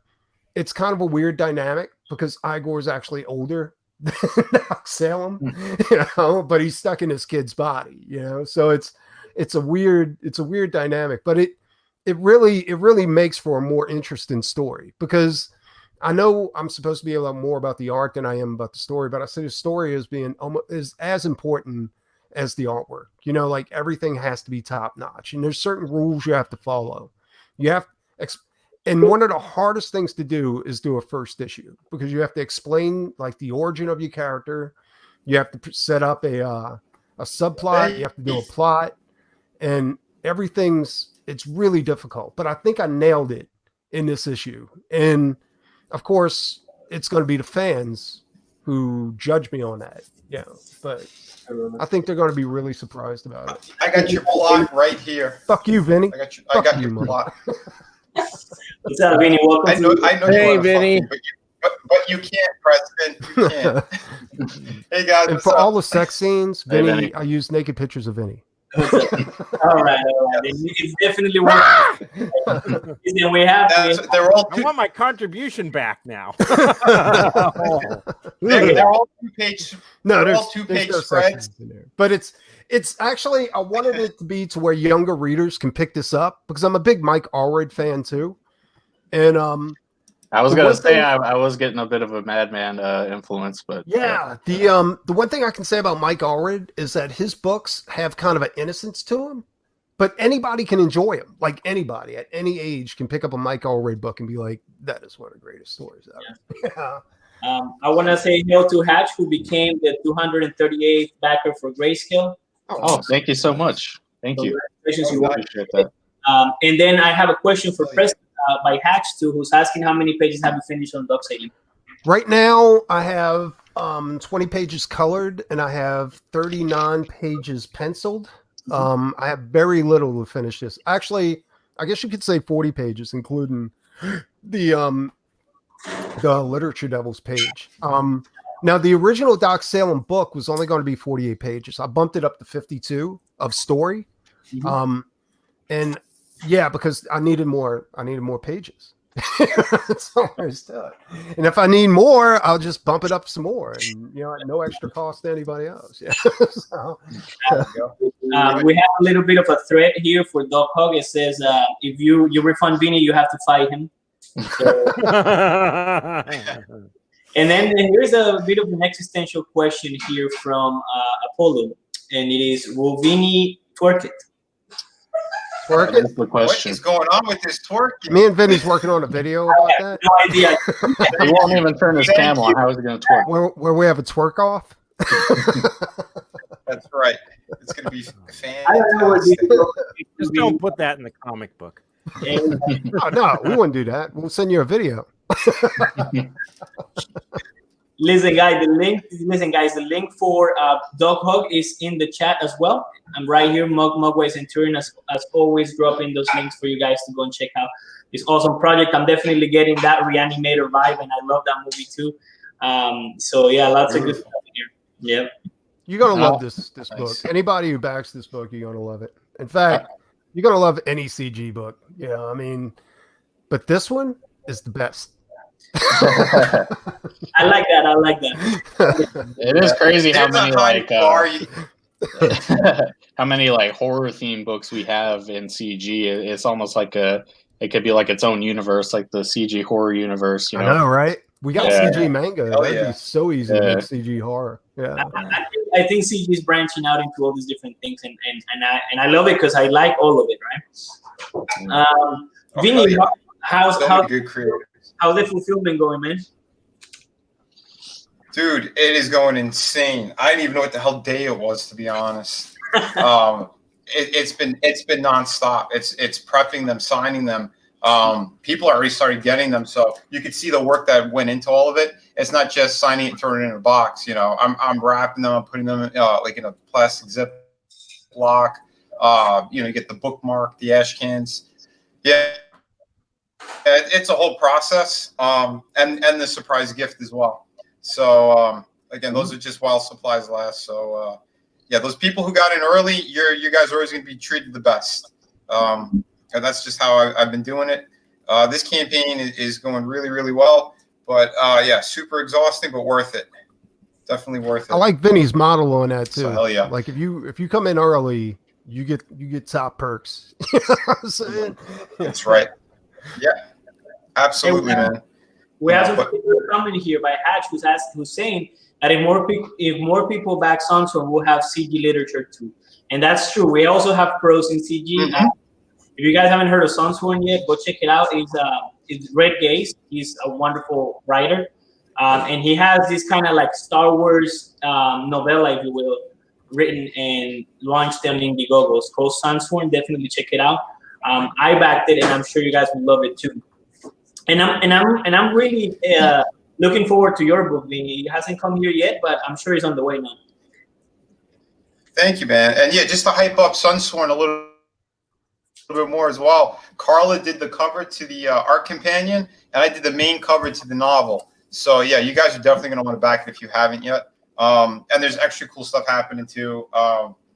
it's kind of a weird dynamic because Igor is actually older than Doc Salem, but he's stuck in his kid's body, So it's a weird dynamic, but it really makes for a more interesting story, because I know I'm supposed to be a lot more about the art than I am about the story, but I say the story is as important as the artwork. Like everything has to be top notch, and there's certain rules you have to follow. And one of the hardest things to do is do a first issue, because you have to explain like the origin of your character. You have to set up a subplot. You have to do a plot, and it's really difficult, but I think I nailed it in this issue. And of course it's going to be the fans who judge me on that. But I think they're going to be really surprised about it. I got your plot right here. Fuck you, Vinny. I got your plot. What's up, Vinny? Welcome. I know Hey, you want to Vinny. fuck me, but you can't, Preston. You can't. Hey guys, And what's for up? all the sex scenes, Hey, Vinny, Vinny. I use naked pictures of Vinny. All right. It's definitely working. And we have. They're all I want my contribution back now. they're all two-page. No, they're there's all two-page no sex spreads. scenes in there. But it's actually, I wanted it to be to where younger readers can pick this up, because I'm a big Mike Allred fan too. And I was The gonna one say thing- I was getting a bit of a Madman influence, but yeah, the one thing I can say about Mike Allred is that his books have kind of an innocence to them, but anybody can enjoy them. Like anybody at any age can pick up a Mike Allred book and be like, that is one of the greatest stories ever. Yeah. I want to say hail to Hatch, who became the 238th backer for Grayscale. Oh, thank you so much. Thank you. Congratulations, you won. Appreciate that. And then I have a question for Preston by Hatch too, who's asking how many pages have you finished on Doc Salem? Right now, I have 20 pages colored and I have 39 pages penciled. I have very little to finish this. Actually, I guess you could say 40 pages, including the Literature Devils page. Now, the original Doc Salem book was only going to be 48 pages. I bumped it up to 52 of story. And yeah, because I needed more pages. That's all there is to it. And if I need more, I'll just bump it up some more, and at no extra cost to anybody else. Yeah. So, We have a little bit of a threat here for Doc Hogg. It says if you refund Vinny, you have to fight him. So, and then here's a bit of an existential question here from Apollo, and it is: will Vinny twerk it? twerk That's it. the What question. is going on with this twerking? Me and Vinny's working on a video about I that, have no idea. He won't even turn his Thank cam on. you. How is he going to twerk? where we have a twerk off. That's right. It's going to be I don't know what fantastic. Just don't put that in the comic book. Oh, no, we wouldn't do that. We'll send you a video. Listen, guys, the link for Doc Hogg is in the chat as well. I'm right here, Mugways and Turin, as always, dropping those links for you guys to go and check out this awesome project. I'm definitely getting that Reanimator vibe, and I love that movie too. So yeah, lots of good stuff here. Yep. You're gonna love this Nice. book. Anybody who backs this book, you're gonna love it. In fact, you're gonna love any CG book. I mean, but this one is the best. I like that. It is crazy how There's a many high like bar you- how many like horror themed books we have in CG. It's almost like it could be like its own universe, like the CG horror universe. You I know, know, right? We got Yeah. CG manga. Oh, That'd yeah. be so easy to Yeah. make CG horror. Yeah. I think CG is branching out into all these different things, and I love it because I like all of it, right? Vinny, yeah. how's So many good creators. the fulfillment going, man? Dude, it is going insane. I didn't even know what the hell day it was, to be honest. It's been nonstop. It's prepping them, signing them. People already started getting them, so you could see the work that went into all of it. It's not just signing it and throwing it in a box. You know, I'm wrapping them, I'm putting them in, like in a plastic zip block. You know, you get the bookmark, the ash cans. Yeah, it's a whole process, and the surprise gift as well. So again, those are just while supplies last. So yeah, those people who got in early, you guys are always going to be treated the best. And that's just how I've been doing it. This campaign is going really, really well. But yeah, super exhausting, but worth it. Definitely worth it. I like Vinny's model on that too. So, hell yeah. Like if you come in early, you get top perks. You know what I'm saying? That's right. Yeah, absolutely, man. We have a comment here by Hatch who's saying that if more people back Sunstorm, we'll have CG literature too, and that's true. We also have pros in CG. Mm-hmm. If you guys haven't heard of Sunstorm yet, go check it out. It's Red Gaze. He's a wonderful writer, and he has this kind of like Star Wars novella, if you will, written and launched them in Indiegogo. It's called Sunstorm. Definitely check it out. I backed it, and I'm sure you guys will love it too. And I'm really looking forward to your book, Vinny. It hasn't come here yet, but I'm sure it's on the way now. Thank you, man. And yeah, just to hype up Sunsworn a little bit more as well. Carla did the cover to the art companion, and I did the main cover to the novel. So yeah, you guys are definitely going to want to back it if you haven't yet. And there's extra cool stuff happening too.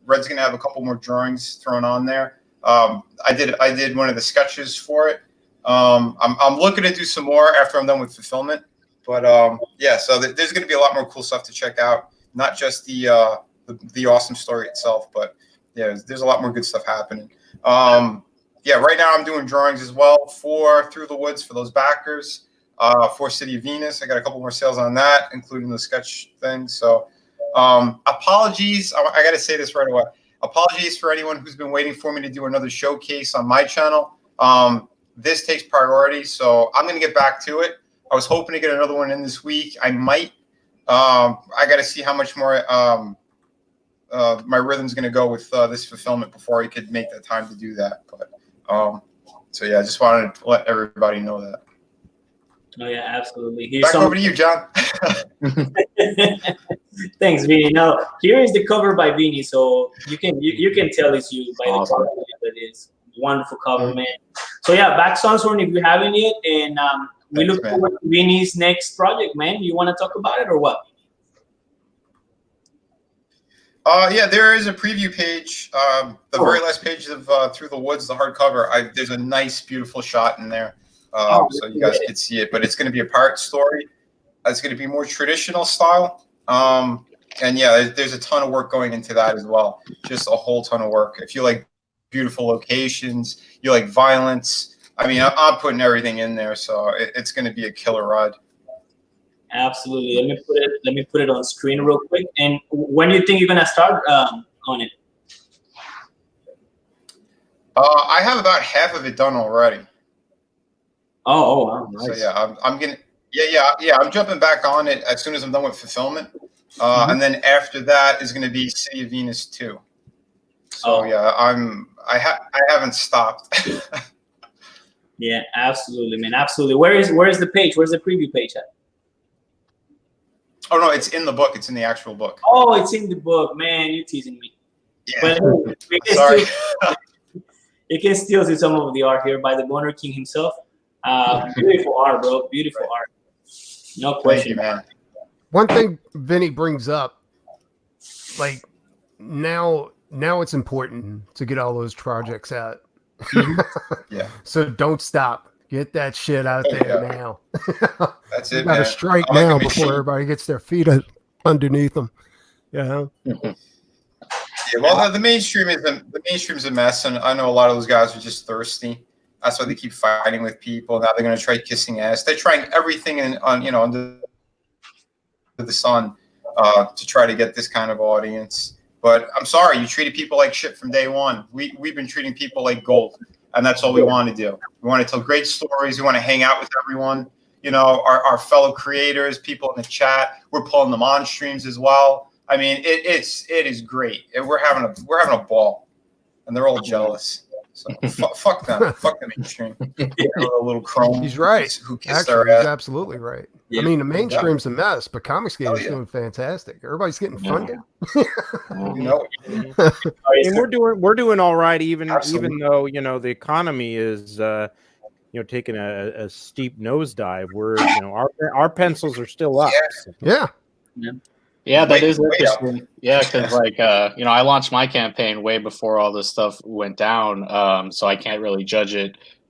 Red's going to have a couple more drawings thrown on there. I did one of the sketches for it. I'm looking to do some more after I'm done with fulfillment, but yeah, so there's going to be a lot more cool stuff to check out. Not just the awesome story itself, but yeah, there's a lot more good stuff happening. Yeah, right now I'm doing drawings as well for Through the Woods for those backers. For City of Venus, I got a couple more sales on that, including the sketch thing. So apologies, I got to say this right away. Apologies for anyone who's been waiting for me to do another showcase on my channel. This takes priority, so I'm going to get back to it. I was hoping to get another one in this week. I might. I got to see how much more my rhythm's going to go with this fulfillment before I could make the time to do that. But so yeah, I just wanted to let everybody know that. Oh yeah, absolutely. Back over to you, John. Thanks, Vinny. Now here is the cover by Vinny, so you can tell it's you by the cover. That is wonderful cover, man. So yeah, back Sunstorm if you haven't yet, and we look forward to Vinny's next project, man. You want to talk about it or what? Yeah, there is a preview page. The very last page of Through the Woods, the hardcover. There's a nice, beautiful shot in there, so you guys can see it. But it's going to be a pirate story. It's going to be more traditional style. And yeah, there's a ton of work going into that as well. Just a whole ton of work. If you like beautiful locations, you like violence. I mean, I'm putting everything in there, so it's going to be a killer ride. Absolutely. Let me put it on screen real quick. And when do you think you're gonna start on it? I have about half of it done already. Oh, wow, nice. So yeah, I'm gonna I'm jumping back on it as soon as I'm done with fulfillment. And then after that is gonna be City of Venus 2. So yeah, I haven't stopped. Yeah, absolutely, man. Absolutely. Where is the page? Where's the preview page at? Oh no, it's in the book. It's in the actual book. Oh, it's in the book, man. You're teasing me. Yeah. But Sorry. You can still see some of the art here by the Boner King himself. Beautiful art, bro. Beautiful art. No question. Thank you, man. One thing Vinny brings up, like now it's important to get all those projects out. Yeah. So don't stop. Get that shit out there now. That's it. You gotta strike now before everybody gets their feet underneath them. Yeah. Yeah. Well, the mainstream's a mess, and I know a lot of those guys are just thirsty. That's why they keep fighting with people. Now they're gonna try kissing ass. They're trying everything under the sun to try to get this kind of audience. But I'm sorry, you treated people like shit from day one. We've been treating people like gold. And that's all we want to do. We want to tell great stories. We want to hang out with everyone. You know, our fellow creators, people in the chat. We're pulling them on streams as well. I mean, it is great. And we're having a ball, and they're all jealous. So fuck them. Fuck the mainstream. A little chrome. He's right. Who kissed Actually, our he's ass. absolutely right. Yeah. I mean, the mainstream's a mess, but Comicsgate is yeah. doing fantastic. Everybody's getting funded. You know it. And we're doing all right, even Absolutely. though the economy is taking a steep nosedive. We're our pencils are still up. Yeah. Yeah, that Way- is way up. interesting. Yeah, because I launched my campaign way before all this stuff went down, so I can't really judge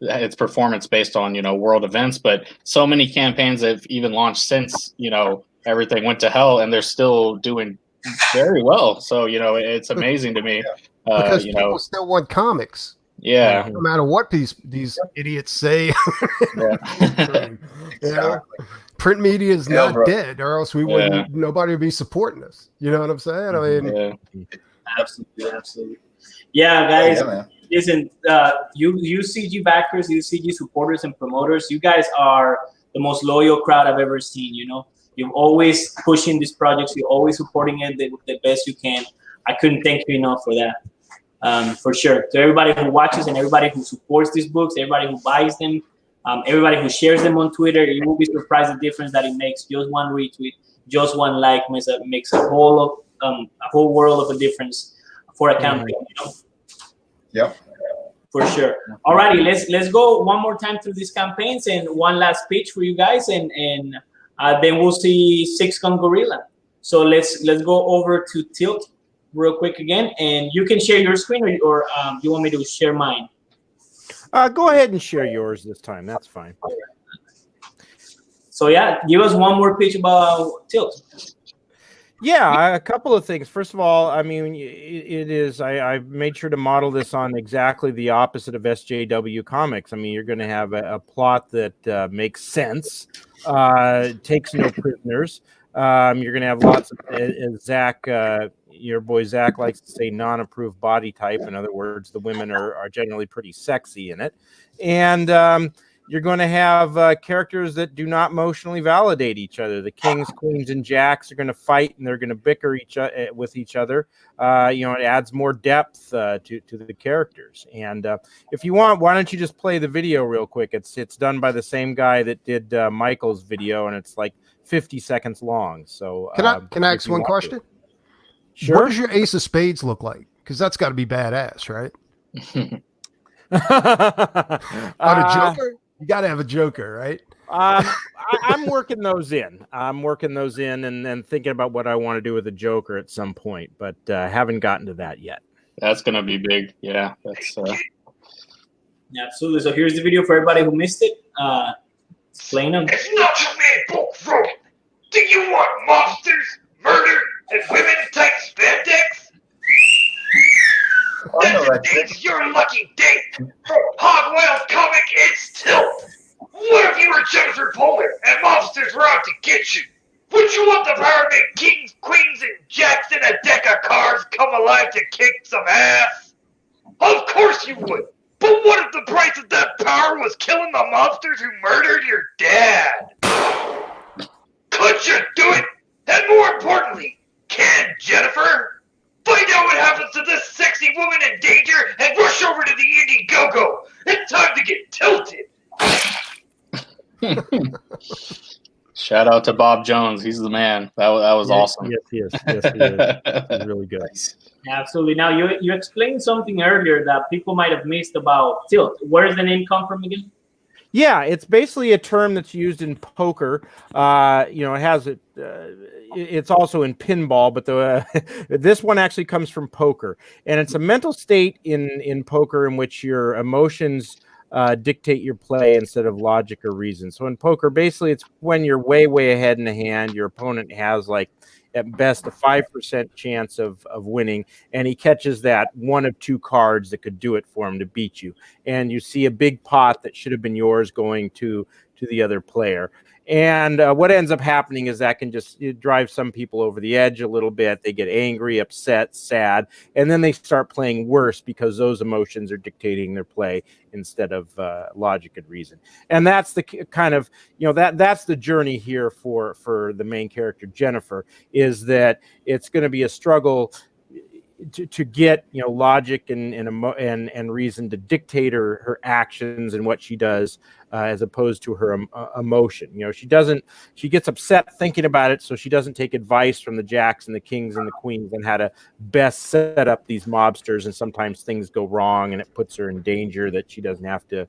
its performance based on world events. But so many campaigns have even launched since everything went to hell, and they're still doing very well. So it's amazing to me. Because people still want comics. Yeah. No matter what these idiots say. Print media is not dead, or else we wouldn't. Nobody would be supporting us. You know what I'm saying? I mean, Absolutely. Yeah, guys. Yeah, man. Listen, you CG backers, you CG supporters and promoters, you guys are the most loyal crowd I've ever seen. You're always pushing these projects. You're always supporting it the best you can. I couldn't thank you enough for that. For sure. To everybody who watches and everybody who supports these books, everybody who buys them, everybody who shares them on Twitter, you will be surprised the difference that it makes. Just one retweet, just one like makes a whole world of a difference for a campaign. Yep. For sure. Alrighty, let's go one more time through these campaigns and one last pitch for you guys, and then we'll see Six Gun Gorilla. So let's go over to Tilt real quick again, and you can share your screen, or you want me to share mine? Go ahead and share yours this time. That's fine. So yeah, give us one more pitch about Tilt. Yeah, a couple of things. First of all, I mean, it is. I made sure to model this on exactly the opposite of SJW comics. I mean, you're going to have a plot that makes sense, takes no prisoners. You're going to have lots of Zach. Your boy Zach likes to say non-approved body type. In other words, the women are generally pretty sexy in it, and you're going to have characters that do not emotionally validate each other. The kings, queens, and jacks are going to fight, and they're going to bicker with each other. It adds more depth to the characters. And if you want, why don't you just play the video real quick? It's done by the same guy that did Michael's video, and it's like 50 seconds long. So can I ask one question? Sure. What does your Ace of Spades look like? Because that's got to be badass, right? A Joker? You got to have a Joker, right? I'm working those in. And then thinking about what I want to do with a Joker at some point, but haven't gotten to that yet. That's going to be big. Yeah, that's. Yeah, absolutely. So here's the video for everybody who missed it. Explain them. It's not your man, Bulk Road. Do you want monsters, murder, and women type spandex? That's your lucky day. From Hogwild Comic, it's Tilt. What if you were Jennifer Pollard and monsters were out to get you? Would you want the power to make kings, queens, and jacks in a deck of cards come alive to kick some ass? Of course you would. But what if the price of that power was killing the monsters who murdered your dad? Could you do it? And more importantly, can Jennifer? Find out what happens to this sexy woman in danger and rush over to the Indiegogo. It's time to get tilted. Shout out to Bob Jones. He's the man. That was awesome. Yes, he is. He's really good. Absolutely. Now, you explained something earlier that people might have missed about Tilt. Where does the name come from again? Yeah, it's basically a term that's used in poker. It has it. It's also in pinball, but this one actually comes from poker, and it's a mental state in poker in which your emotions dictate your play instead of logic or reason. So in poker, basically, it's when you're way ahead in the hand. Your opponent has like at best a 5% chance of winning, and he catches that one of two cards that could do it for him to beat you. And you see a big pot that should have been yours going to the other player. And what ends up happening is that can just drive some people over the edge a little bit. They get angry, upset, sad, and then they start playing worse because those emotions are dictating their play instead of logic and reason. And that's the kind of, that's the journey here for the main character, Jennifer, is that it's going to be a struggle. to get logic and reason to dictate her actions and what she does, as opposed to her emotion. She gets upset thinking about it, so she doesn't take advice from the jacks and the kings and the queens on how to best set up these mobsters, and sometimes things go wrong and it puts her in danger that she doesn't have to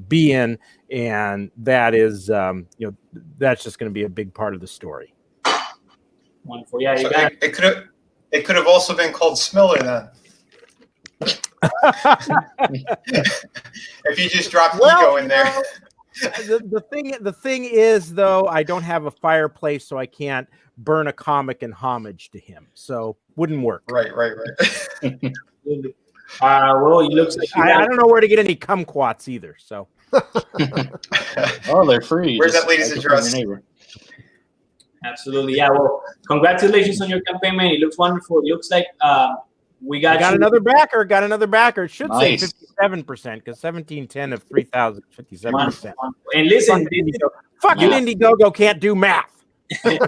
be in, and that is that's just going to be a big part of the story. Wonderful. Yeah, so it could have also been called Smiller then. If you just dropped ego in there. The thing is, though, I don't have a fireplace, so I can't burn a comic in homage to him. So wouldn't work. Right. Well, it looks like I don't know where to get any kumquats either. So. Oh, they're free. Where's that lady's address? Absolutely. Yeah. Well, congratulations on your campaign, man. It looks wonderful. It looks like we got another backer. Got another backer. It should Nice. say 57% because 1710 of 3,000, 57%. And listen, fucking Indiegogo can't do math. you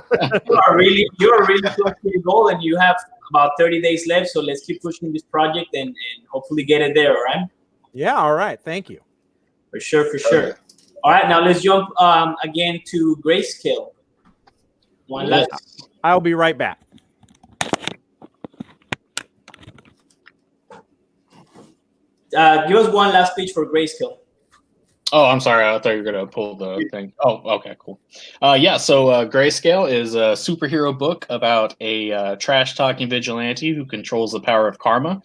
are really close to the goal, and you have about 30 days left. So let's keep pushing this project and hopefully get it there. All right. Yeah. All right. Thank you. For sure. All right. Now let's jump again to Grayscale. One last. I'll be right back. Give us one last pitch for Grayscale. Oh, I'm sorry. I thought you were going to pull the thing. Oh, okay, cool. So Grayscale is a superhero book about a trash-talking vigilante who controls the power of karma.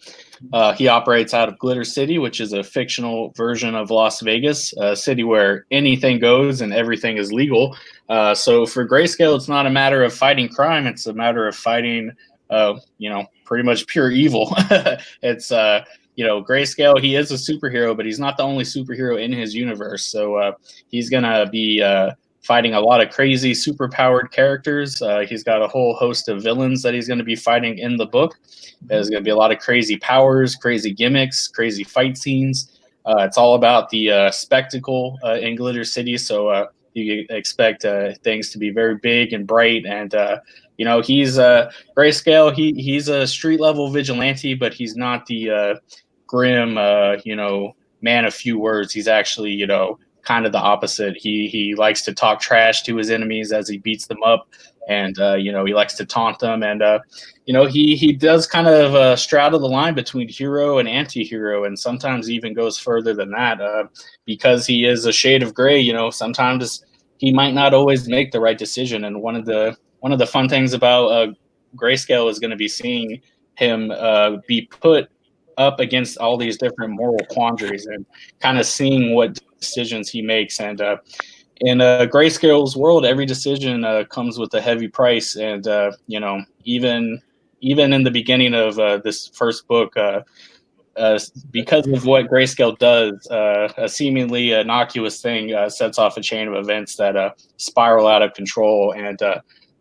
He operates out of Glitter City, which is a fictional version of Las Vegas, a city where anything goes and everything is legal. So for Grayscale, it's not a matter of fighting crime. It's a matter of fighting, pretty much pure evil. It's Grayscale, he is a superhero, but he's not the only superhero in his universe. So he's going to be fighting a lot of crazy superpowered characters. He's got a whole host of villains that he's going to be fighting in the book. There's going to be a lot of crazy powers, crazy gimmicks, crazy fight scenes. It's all about the spectacle in Glitter City. So you expect things to be very big and bright. And, he's Grayscale. He's a street level vigilante, but he's not the grim, man of few words. He's actually, kind of the opposite. He likes to talk trash to his enemies as he beats them up, and he likes to taunt them, and he does kind of straddle the line between hero and anti-hero, and sometimes even goes further than that, because he is a shade of gray. Sometimes he might not always make the right decision, and one of the fun things about Grayscale is going to be seeing him be put up against all these different moral quandaries and kind of seeing what decisions he makes. And in Grayscale's world, every decision comes with a heavy price. And even in the beginning of this first book, because of what Grayscale does, a seemingly innocuous thing sets off a chain of events that spiral out of control, and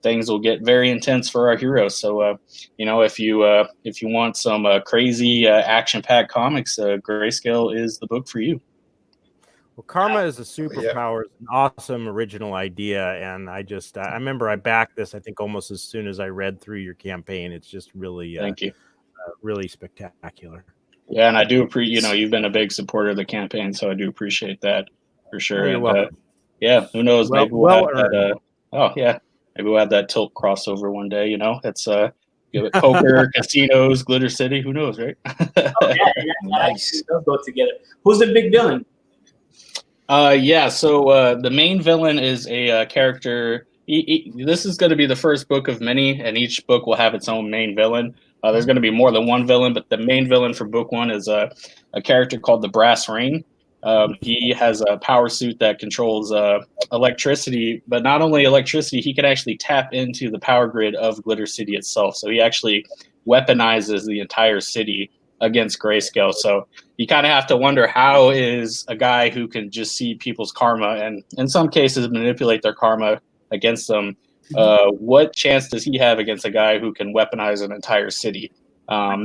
things will get very intense for our heroes. So, if you want some crazy action-packed comics, Grayscale is the book for you. Well, karma is a superpower. It's an awesome original idea, and I remember I backed this. I think almost as soon as I read through your campaign. It's just really, thank you, really spectacular. Yeah, and I do appreciate. You've been a big supporter of the campaign, so I do appreciate that for sure. You're welcome. Who knows? Maybe we'll have that. Maybe we'll have that Tilt crossover one day. It's poker, casinos, Glitter City. Who knows, right? Nice. Those go together. Who's the big villain? So the main villain is a character. This is going to be the first book of many, and each book will have its own main villain. There's going to be more than one villain, but the main villain for book one is a character called the Brass Ring. He has a power suit that controls electricity, but not only electricity, he can actually tap into the power grid of Glitter City itself. So he actually weaponizes the entire city against Grayscale. So you kind of have to wonder, how is a guy who can just see people's karma and in some cases manipulate their karma against them, what chance does he have against a guy who can weaponize an entire city?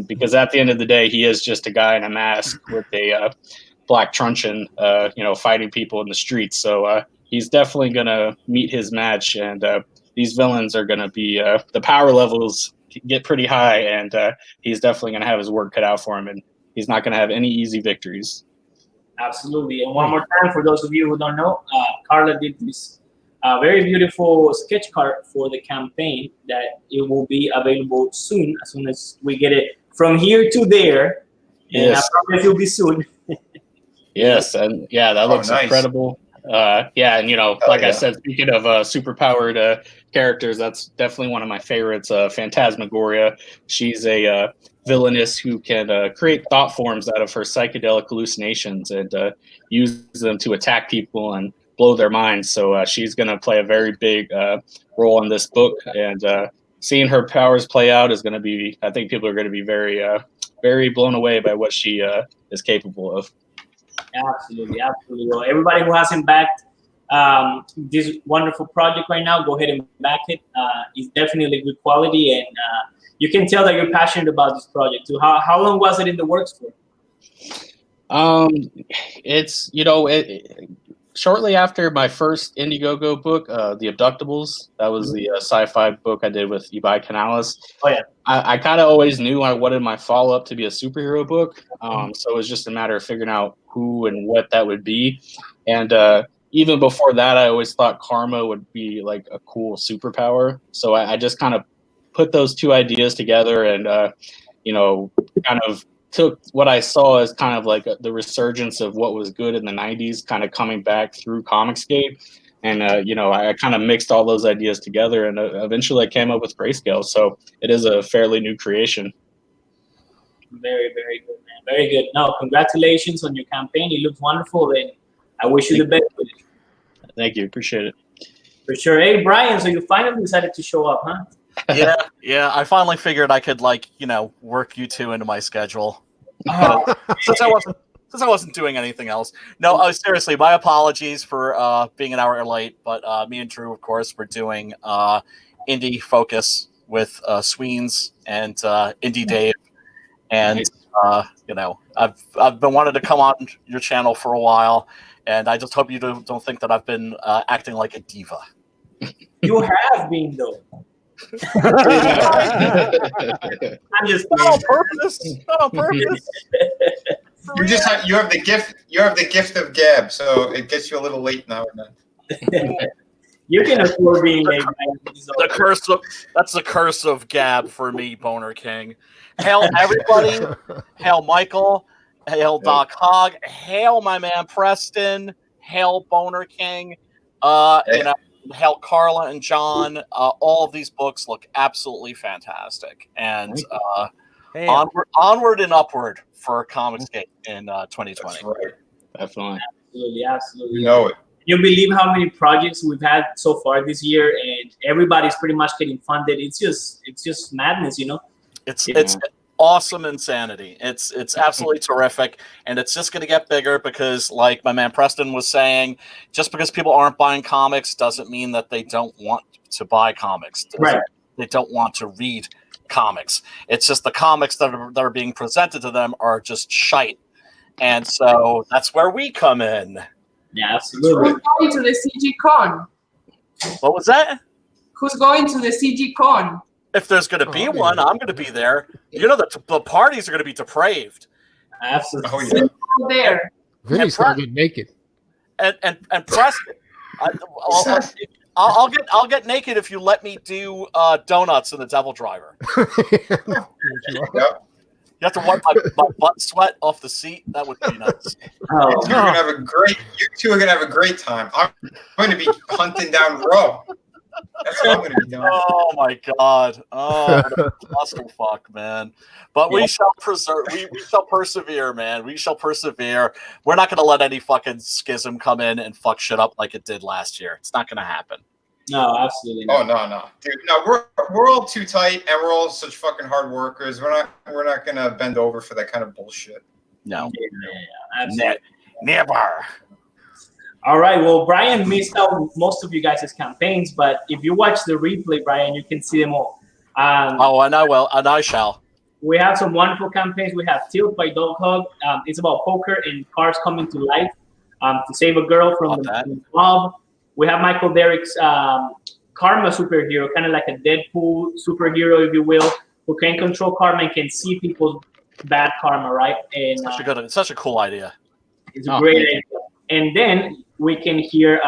Because at the end of the day, he is just a guy in a mask with a black truncheon, fighting people in the streets. So he's definitely going to meet his match, and these villains are going to be the power levels get pretty high, and he's definitely going to have his work cut out for him, and he's not going to have any easy victories. Absolutely. And one more time, for those of you who don't know, Carla did this very beautiful sketch card for the campaign that it will be available soon as we get it from here to there. And Yes. I promise it'll be soon. Yes, and yeah, that looks nice. incredible. Yeah, and like I said, speaking of superpowered characters, that's definitely one of my favorites. Phantasmagoria. She's a villainess who can create thought forms out of her psychedelic hallucinations and use them to attack people and blow their minds. So she's going to play a very big role in this book, and seeing her powers play out is going to be, I think people are going to be very, very blown away by what she is capable of. Absolutely, absolutely. Well, everybody who hasn't backed this wonderful project right now, go ahead and back it. It's definitely good quality, and you can tell that you're passionate about this project too. How long was it in the works for? It's shortly after my first Indiegogo book, The Abductables. That was the sci-fi book I did with Ibai Canales. Oh yeah. I kind of always knew I wanted my follow-up to be a superhero book, so it was just a matter of figuring out who and what that would be. And even before that, I always thought karma would be like a cool superpower. So I just kind of put those two ideas together and, kind of took what I saw as kind of like the resurgence of what was good in the 90s kind of coming back through Comicscape. And, I kind of mixed all those ideas together, and eventually I came up with Grayscale. So it is a fairly new creation. Very, very good, man. Very good. No, congratulations on your campaign. It looks wonderful, and I wish you the best with it. Thank you. Appreciate it. For sure. Hey, Brian, so you finally decided to show up, huh? Yeah. I finally figured I could, work you two into my schedule. Since I wasn't doing anything else. No, seriously, my apologies for being an hour late, but me and Drew, of course, were doing Indie Focus with Sweens and Indie Dave. And, I've been wanting to come on your channel for a while, and I just hope you don't think that I've been acting like a diva. You have been, though. I'm just not on purpose. Not on purpose. You have the gift of gab, so it gets you a little late now and then. You can afford being late. That's the curse of gab for me, Boner King. Hail everybody. Hail Michael. Hail Doc Hogg. Hail my man Preston. Hail Boner King. Hail Carla and John. All of these books look absolutely fantastic. And onward and upward for Comicscape in 2020. That's right. Definitely. Absolutely. You know it. You believe how many projects we've had so far this year, and everybody's pretty much getting funded. It's just madness, It's awesome insanity. It's absolutely terrific, and it's just going to get bigger because, like my man Preston was saying, just because people aren't buying comics doesn't mean that they don't want to buy comics. Right. They don't want to read comics. It's just the comics that are being presented to them are just shite, and so that's where we come in. Yeah, absolutely. Who's going to the CG Con? What was that? Who's going to the CG Con? If there's going to be one, I'm going to be there. The parties are going to be depraved. Absolutely. Oh, yeah. There. Vinny's going to get naked. And Preston, I'll get naked if you let me do donuts in the Devil Driver. Yep. You have to wipe my butt sweat off the seat. That would be nice. You two are gonna have a great time. I'm going to be hunting down Roe. That's what I'm going to be doing. Oh my God! Oh, clusterfuck, man! But we shall we shall persevere, man. We shall persevere. We're not going to let any fucking schism come in and fuck shit up like it did last year. It's not going to happen. No, absolutely not. Oh no, dude, no, we're all too tight, and we're all such fucking hard workers. We're not gonna bend over for that kind of bullshit. No, absolutely. Never. All right. Well, Brian missed out most of you guys' campaigns, but if you watch the replay, Brian, you can see them all. And I will, and I shall. We have some wonderful campaigns. We have Tilt by Dog Hog. It's about poker and cars coming to life to save a girl from the mob. We have Michael Derrick's karma superhero, kind of like a Deadpool superhero, if you will, who can control karma and can see people's bad karma, right? And Such a cool idea. it's a great idea. And then we can hear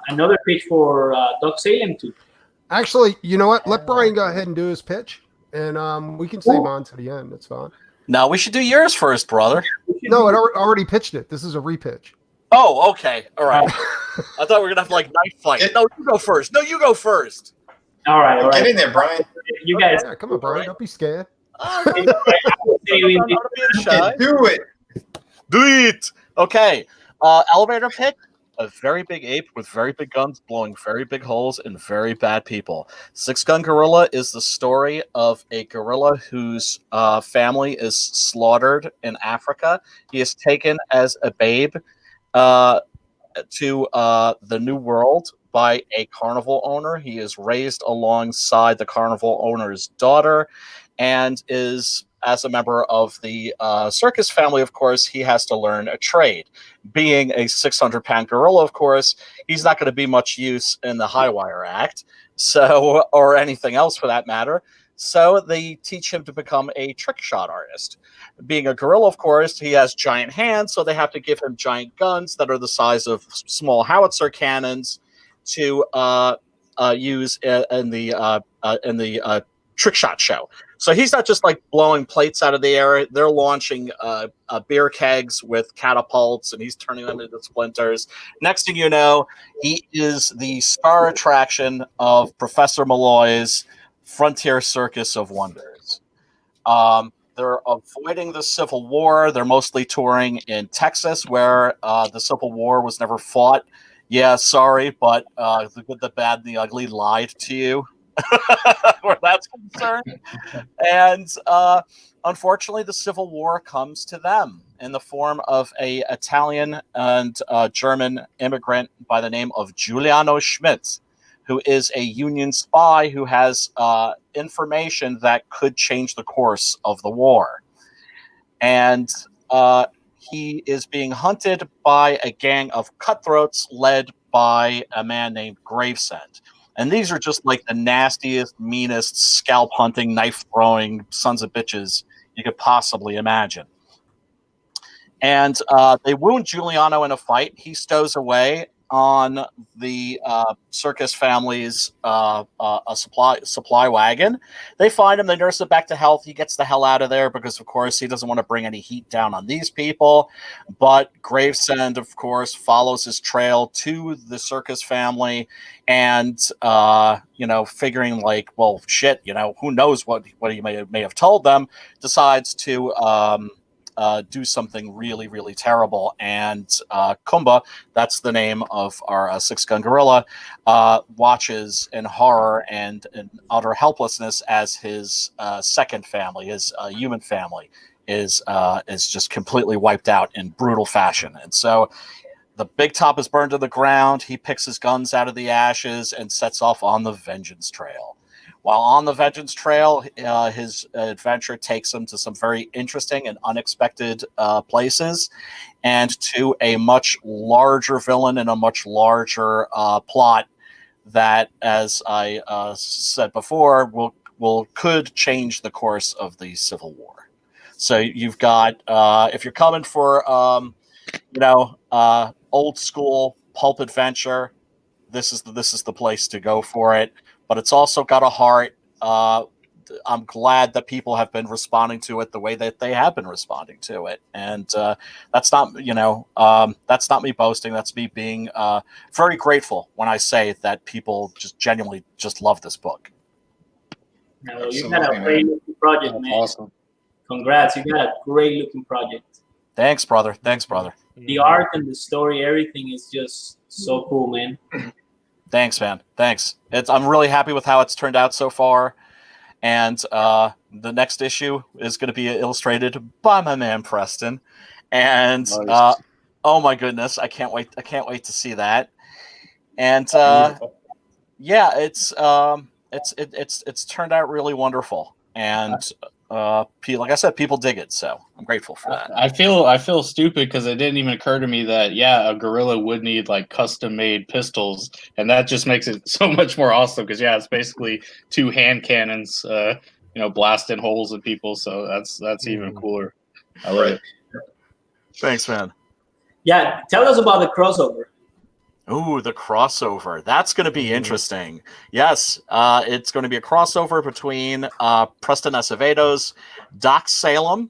another pitch for Doc Salem too. Actually, you know what? Let Brian go ahead and do his pitch, and we can save mine to the end. That's fine. No, we should do yours first, brother. No, it already pitched it. This is a repitch. Oh, okay. All right. I thought we were gonna have like knife fight. No, you go first. No, you go first. All right, all right. Get in there, Brian. You guys. Yeah, come on, Brian. Don't be scared. Do it. Do it. Okay. Elevator pitch. A very big ape with very big guns blowing very big holes in very bad people. Six Gun Gorilla is the story of a gorilla whose family is slaughtered in Africa. He is taken as a babe to the New World by a carnival owner. He is raised alongside the carnival owner's daughter and is, as a member of the circus family, of course, he has to learn a trade. Being a 600-pound gorilla, of course, he's not going to be much use in the high wire act, so, or anything else for that matter. So they teach him to become a trick shot artist. Being a gorilla, of course, he has giant hands, so they have to give him giant guns that are the size of small howitzer cannons to use in the trick shot show. So he's not just like blowing plates out of the air. They're launching beer kegs with catapults, and he's turning them into splinters. Next thing you know, he is the star attraction of Professor Malloy's Frontier Circus of Wonders. They're avoiding the Civil War. They're mostly touring in Texas, where the Civil War was never fought. Yeah, sorry, but the good, the bad, and the ugly lied to you. Where that's concerned. And unfortunately, the Civil War comes to them in the form of a Italian and German immigrant by the name of Giuliano Schmidt, who is a Union spy who has information that could change the course of the war. And he is being hunted by a gang of cutthroats led by a man named Gravesend. And these are just like the nastiest, meanest, scalp hunting, knife throwing sons of bitches you could possibly imagine. And they wound Giuliano in a fight. He stows away on the circus family's a supply wagon. They find him, they nurse him back to health. He gets the hell out of there because, of course, he doesn't want to bring any heat down on these people. But Gravesend, of course, follows his trail to the circus family and, figuring like, well, shit, who knows what he may have told them, decides to do something really, really terrible. And Kumba, that's the name of our Six Gun Gorilla, watches in horror and in utter helplessness as his second family, his human family, is just completely wiped out in brutal fashion. And so the big top is burned to the ground. He picks his guns out of the ashes and sets off on the vengeance trail. While on the vengeance trail, his adventure takes him to some very interesting and unexpected places, and to a much larger villain and a much larger plot that, as I said before, could change the course of the Civil War. So you've got, if you're coming for old school pulp adventure, this is the place to go for it. But it's also got a heart. I'm glad that people have been responding to it the way that they have been responding to it, and that's not me boasting. That's me being very grateful when I say that people just genuinely just love this book. No, you got a great looking project, man. Awesome. Congrats, you got a great looking project. Thanks, brother. Thanks, brother. The art and the story, everything is just so cool, man. Thanks, man. Thanks. I'm really happy with how it's turned out so far. And the next issue is going to be illustrated by my man Preston. And Nice. oh my goodness, I can't wait to see that. And yeah, it's turned out really wonderful. And like I said, people dig it, so I'm grateful for that. I feel stupid because it didn't even occur to me that a gorilla would need like custom made pistols, and that just makes it so much more awesome. Because it's basically 2 hand cannons, blasting holes in people. So that's even cooler. I love it. Thanks, man. Yeah, tell us about the crossover. Ooh, the crossover. That's going to be interesting. Yes, it's going to be a crossover between Preston Acevedo's Doc Salem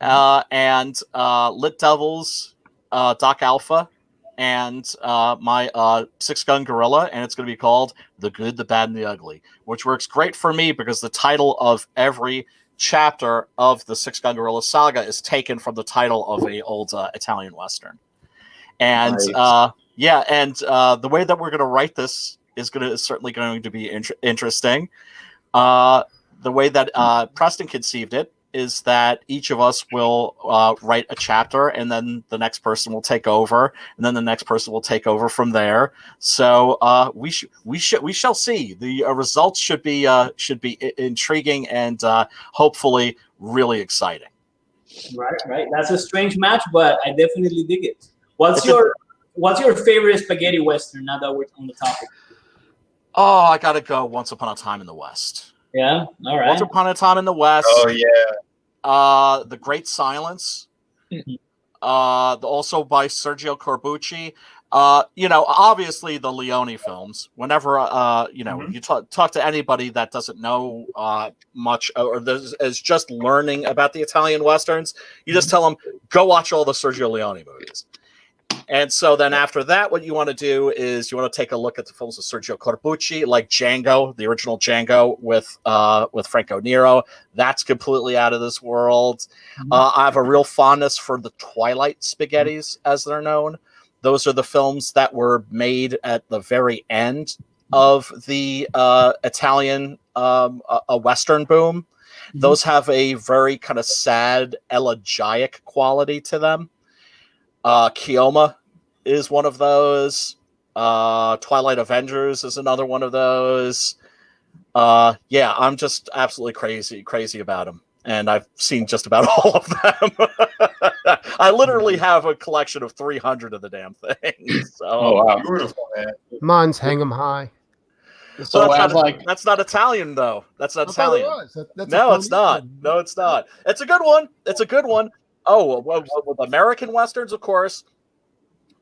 and Lit Devils Doc Alpha and my Six Gun Gorilla, and it's going to be called The Good, the Bad, and the Ugly, which works great for me because the title of every chapter of the Six Gun Gorilla saga is taken from the title of a old Italian Western. And Nice. the way that we're going to write this is certainly going to be interesting. The way that Preston conceived it is that each of us will write a chapter, and then the next person will take over, and then the next person will take over from there. So we shall see. The results should be intriguing and hopefully really exciting. Right. That's a strange match, but I definitely dig it. What's your favorite spaghetti western? Now that we're on the topic. Oh, I gotta go. Once Upon a Time in the West. Yeah. All right. Once Upon a Time in the West. Oh yeah. The Great Silence. Also by Sergio Corbucci. Obviously the Leone films. Whenever you talk to anybody that doesn't know much or is just learning about the Italian westerns, you just tell them go watch all the Sergio Leone movies. And so then after that, what you want to do is you want to take a look at the films of Sergio Corbucci, like Django, the original Django with Franco Nero. That's completely out of this world. I have a real fondness for the Twilight spaghettis, as they're known. Those are the films that were made at the very end of the Italian Western boom. Those have a very kind of sad, elegiac quality to them. Keoma is one of those. Twilight Avengers is another one of those. I'm just absolutely crazy about them. And I've seen just about all of them. I literally have a collection of 300 of the damn things. So, Oh wow, Beautiful, man. Mine's Hang 'em High. So that's not Italian, though. That's not Italian. No, it's not. No, it's not. It's a good one. It's a good one. Oh, well, with American Westerns, of course.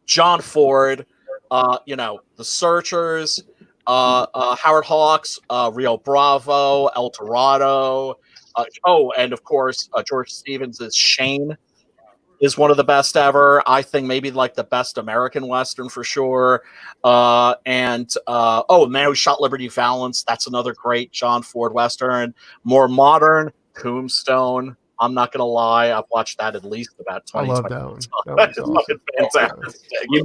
John Ford, The Searchers, Howard Hawks, Rio Bravo, El Dorado. And of course, George Stevens' Shane is one of the best ever. I think maybe like the best American Western for sure. The Man Who Shot Liberty Valance. That's another great John Ford Western. More modern, Tombstone. I'm not going to lie. I've watched that at least about 20 I love times. that one. That was Fucking fantastic. We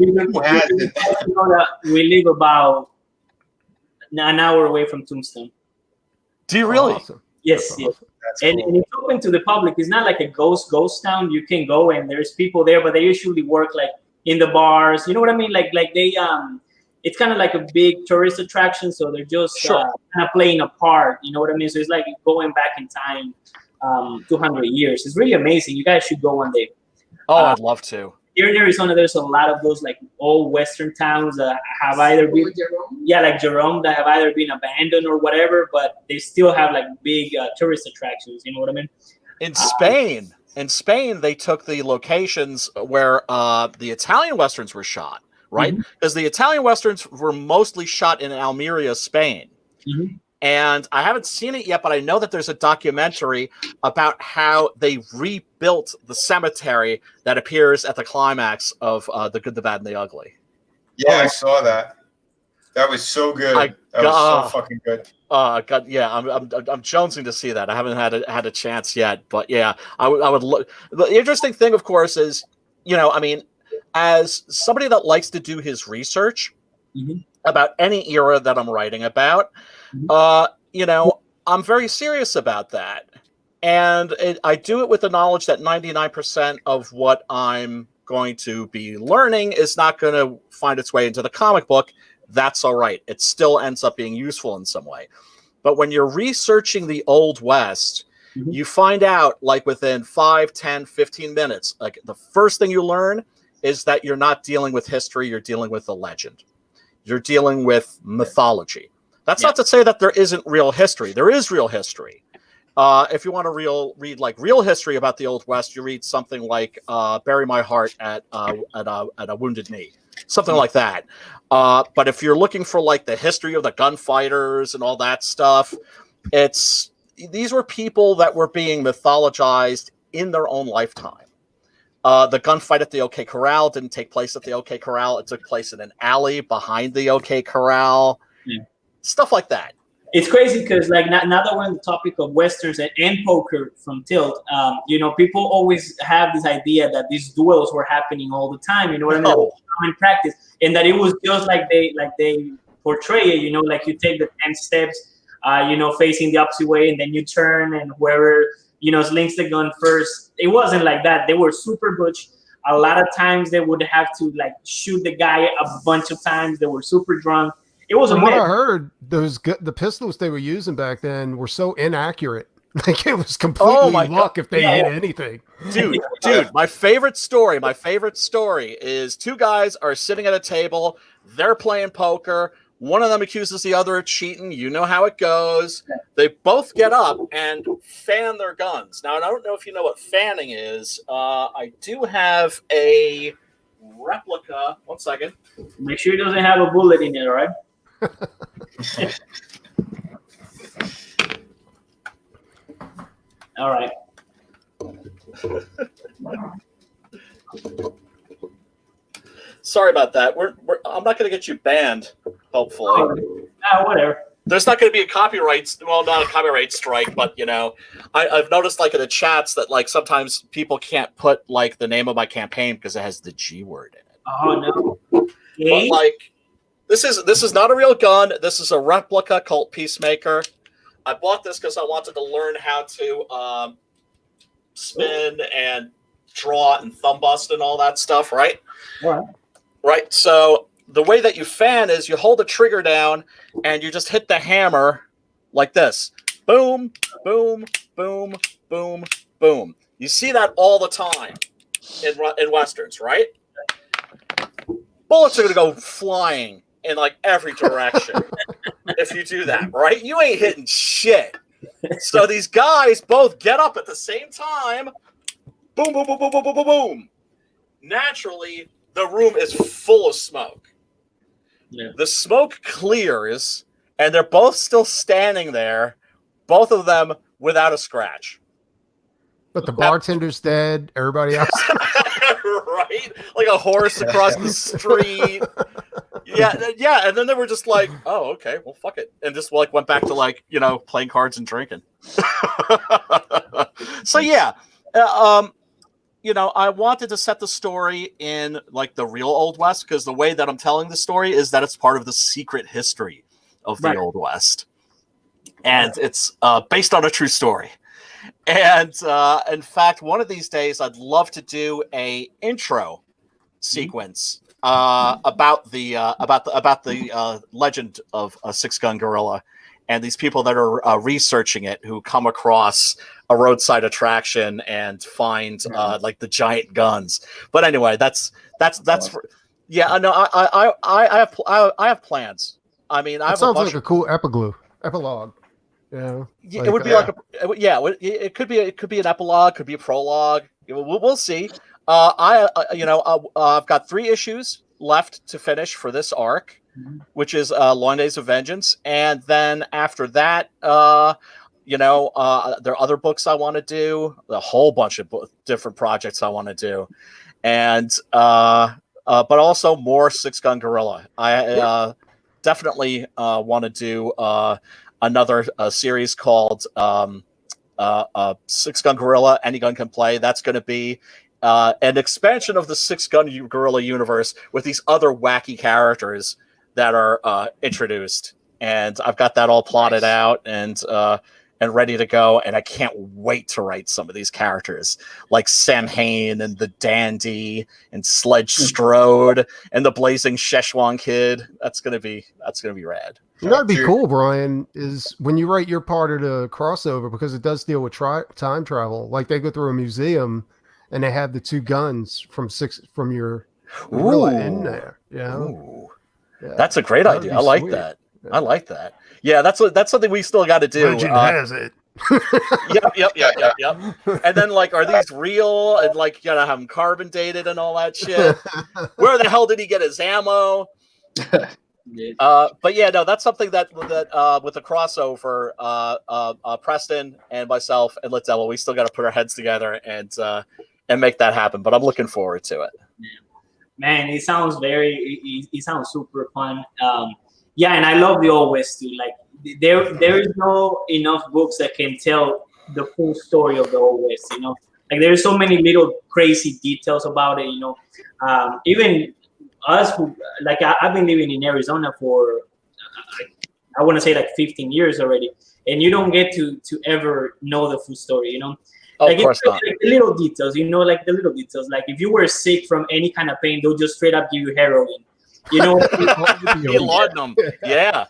live about an hour away from Tombstone. Do you really? Awesome. Yes. That's yes. awesome. And it's open to the public. It's not like a ghost town. You can go and there's people there, but they usually work like in the bars. You know what I mean? Like they it's kind of like a big tourist attraction. So they're just kind of playing a part. You know what I mean? So it's like going back in time 200 years. It's really amazing. You guys should go one day. Oh, I'd love to. Here in Arizona, there's a lot of those like old Western towns that have either been, like Jerome, that have either been abandoned or whatever, but they still have like big tourist attractions. You know what I mean? In Spain, they took the locations where the Italian Westerns were shot, right? Because the Italian Westerns were mostly shot in Almeria, Spain. And I haven't seen it yet, but I know that there's a documentary about how they rebuilt the cemetery that appears at the climax of The Good, the Bad, and the Ugly. Yeah, I saw that. That was so good. That was so fucking good. I'm jonesing to see that. I haven't had a chance yet, but yeah, I would look. The interesting thing, of course, is as somebody that likes to do his research about any era that I'm writing about. I'm very serious about that. And I do it with the knowledge that 99% of what I'm going to be learning is not going to find its way into the comic book. That's all right. It still ends up being useful in some way. But when you're researching the Old West, You find out like within 5, 10, 15 minutes, like the first thing you learn is that you're not dealing with history, you're dealing with a legend. You're dealing with mythology. That's not to say that there isn't real history. There is real history. If you want to read like real history about the Old West, you read something like "Bury My Heart at a Wounded Knee," something like that. But if you're looking for like the history of the gunfighters and all that stuff, these were people that were being mythologized in their own lifetime. The gunfight at the OK Corral didn't take place at the OK Corral. It took place in an alley behind the OK Corral. Stuff like that. It's crazy because like now that we're on the topic of Westerns and poker from Tilt, people always have this idea that these duels were happening all the time. You know what I mean? In practice, and that it was just like they portray it. Like you take the 10 steps, facing the opposite way, and then you turn, and whoever slings the gun first. It wasn't like that. They were super butch. A lot of times they would have to like shoot the guy a bunch of times. They were super drunk. It was From what I heard, the pistols they were using back then were so inaccurate. Like it was completely luck if they hit anything. Dude, my favorite story is two guys are sitting at a table. They're playing poker. One of them accuses the other of cheating. You know how it goes. They both get up and fan their guns. Now, I don't know if you know what fanning is. I do have a replica. 1 second. Make sure it doesn't have a bullet in it, all right? All right. Sorry about that. I'm not going to get you banned, hopefully. Whatever. There's not going to be a copyright, well, not a copyright strike, but I've noticed like in the chats that like sometimes people can't put like the name of my campaign because it has the G word in it. Oh no! But like, this is not a real gun. This is a replica called Peacemaker. I bought this because I wanted to learn how to spin and draw and thumb bust and all that stuff, right? Right. So the way that you fan is you hold the trigger down and you just hit the hammer like this. Boom, boom, boom, boom, boom. You see that all the time in Westerns, right? Bullets are going to go flying in like every direction if you do that, right? You ain't hitting shit. So these guys both get up at the same time. Boom, boom, boom, boom, boom, boom, boom, boom. Naturally, the room is full of smoke. Yeah. The smoke clears, and they're both still standing there, both of them without a scratch. But the bartender's dead. Everybody else, right? Like a horse across the street. Yeah. And then they were just like, "Oh, okay, well, fuck it," and just like went back to like playing cards and drinking. So yeah, I wanted to set the story in like the real Old West because the way that I'm telling the story is that it's part of the secret history of the Old West, and it's based on a true story. And in fact, one of these days, I'd love to do a intro sequence about the legend of a 6-gun gorilla, and these people that are researching it who come across a roadside attraction and find like the giant guns. But anyway, that's for, yeah. No, I have plans. I mean, I have sounds like a cool epilogue. Yeah, it would be it could be an epilogue, could be a prologue. We'll see. I've got 3 issues left to finish for this arc, which is Long Days of Vengeance, and then after that, there are other books I want to do, a whole bunch of different projects I want to do, and but also more 6-gun gorilla. I definitely want to do another series called 6-gun gorilla. Any gun can play. That's going to be an expansion of the 6-gun gorilla universe with these other wacky characters that are introduced, and I've got that all plotted out and ready to go, and I can't wait to write some of these characters like Sam Hain and the Dandy and Sledge Strode and the Blazing Szechuan Kid. That's gonna be rad. You know, it'd be cool, Brian, is when you write your part of the crossover, because it does deal with time travel. Like they go through a museum and they have the two guns from your gorilla in there. Yeah. That's a great idea. I like that. I like that. Yeah, that's something we still got to do. Legend has it. Yep. And then, like, are these real? And like, you gotta have them carbon dated and all that shit. Where the hell did he get his ammo? But yeah, no, that's something that with the crossover, Preston and myself and Liddell, we still got to put our heads together and make that happen. But I'm looking forward to it. Man, it sounds it sounds super fun. Yeah, and I love the Old West too. Like there is no enough books that can tell the full story of the Old West. You know, like there's so many little crazy details about it. You know, even us who like I've been living in Arizona for I want to say like 15 years already, and you don't get to ever know the full story. You know. Oh, like, of course not. Like the little details, you know, like the little details. Like if you were sick from any kind of pain, they'll just straight up give you heroin. You know, laudanum. Yeah,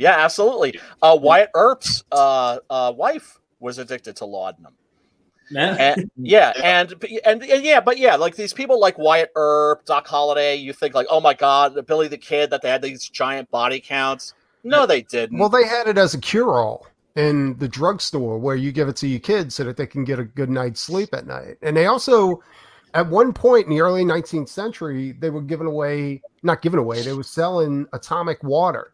absolutely. Wyatt Earp's wife was addicted to laudanum. And like these people like Wyatt Earp, Doc Holliday, you think like, oh my God, Billy the Kid, that they had these giant body counts. No, they didn't. Well, they had it as a cure-all in the drugstore where you give it to your kids so that they can get a good night's sleep at night. And they also, at one point in the early 19th century, they were they were selling atomic water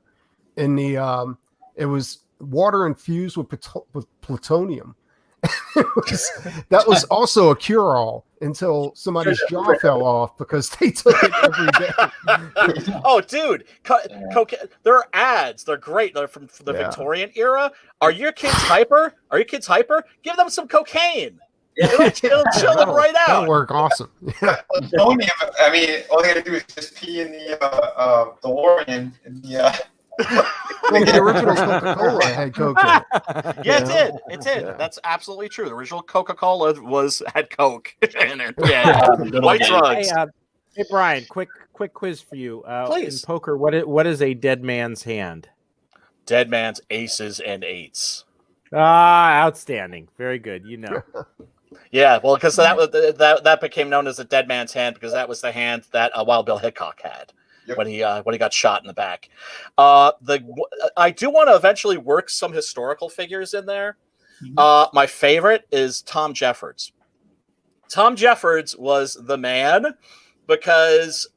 in the, it was water infused with plutonium. That was also a cure-all until somebody's jaw fell off because they took it every day. Oh, dude, there are ads. They're great. They're from the Victorian era. Are your kids hyper? Give them some cocaine. It'll chill them right out. That'll work awesome. Yeah. Plutonium, I mean, all they got to do is just pee in the DeLorean and Well, the original Coca-Cola had Coke in it. Yeah, it did. Yeah. That's absolutely true. The original Coca-Cola had Coke in it. Yeah, white drugs. Hey, Brian, quick quiz for you. Please. In poker, what is a dead man's hand? Dead man's aces and eights. Outstanding. Very good. You know. Yeah, well, because that became known as the dead man's hand because that was the hand that Wild Bill Hickok had. Yep. When he got shot in the back. I do want to eventually work some historical figures in there. Mm-hmm. My favorite is Tom Jeffords. Tom Jeffords was the man because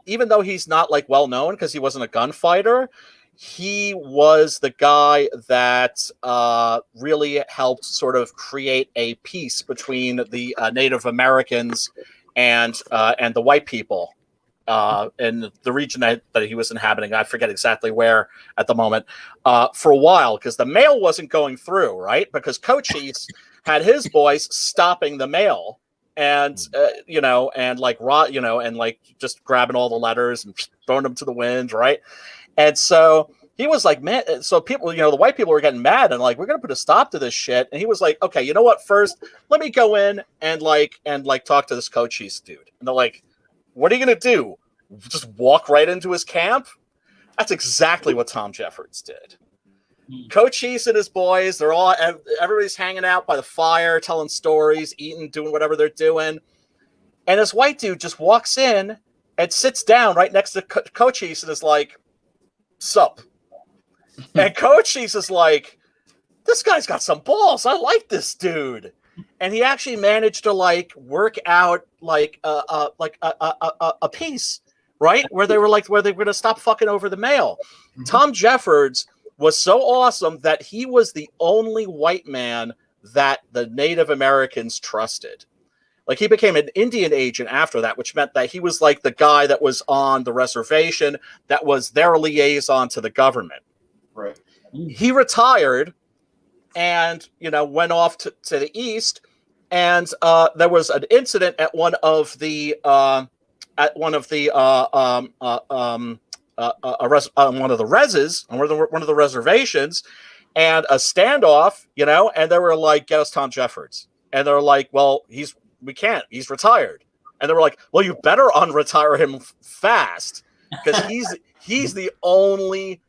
even though he's not like well known because he wasn't a gunfighter, he was the guy that really helped sort of create a peace between the Native Americans and the white people. In the region that he was inhabiting, I forget exactly where at the moment, for a while, because the mail wasn't going through, right? Because Cochise had his boys stopping the mail and, just grabbing all the letters and throwing them to the wind, right? And so he was like, man, so people, the white people were getting mad and like, we're going to put a stop to this shit. And he was like, okay, you know what? First, let me go in and talk to this Cochise dude. And they're like, what are you going to do? Just walk right into his camp? That's exactly what Tom Jeffords did. Cochise and his boys, everybody's hanging out by the fire, telling stories, eating, doing whatever they're doing. And this white dude just walks in and sits down right next to Cochise and is like, sup? And Cochise is like, this guy's got some balls. I like this dude. And he actually managed to work out a piece, right? Where they were going to stop fucking over the mail. Mm-hmm. Tom Jeffords was so awesome that he was the only white man that the Native Americans trusted. Like he became an Indian agent after that, which meant that he was like the guy that was on the reservation that was their liaison to the government. Right. He retired and went off to the east, and there was an incident at one of the reservations, and a standoff, and they were like, "Get us Tom Jeffords," and they're like, "Well, we can't. He's retired," and they were like, "Well, you better unretire him fast because he's the only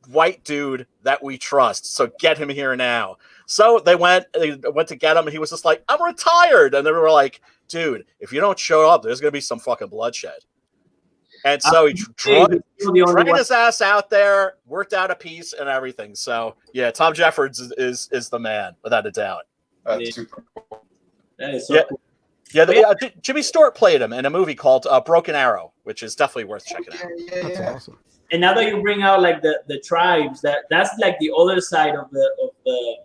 white dude that we trust. So get him here now. So they went to get him, and he was just like, I'm retired. And they were like, dude, if you don't show up, there's going to be some fucking bloodshed. And so he dragged his ass out there, worked out a piece and everything. So, yeah, Tom Jeffords is the man, without a doubt. That's super cool. That is so cool. Yeah, Jimmy Stewart played him in a movie called Broken Arrow, which is definitely worth checking out. That's awesome. And now that you bring out like the tribes, that's like the other side of the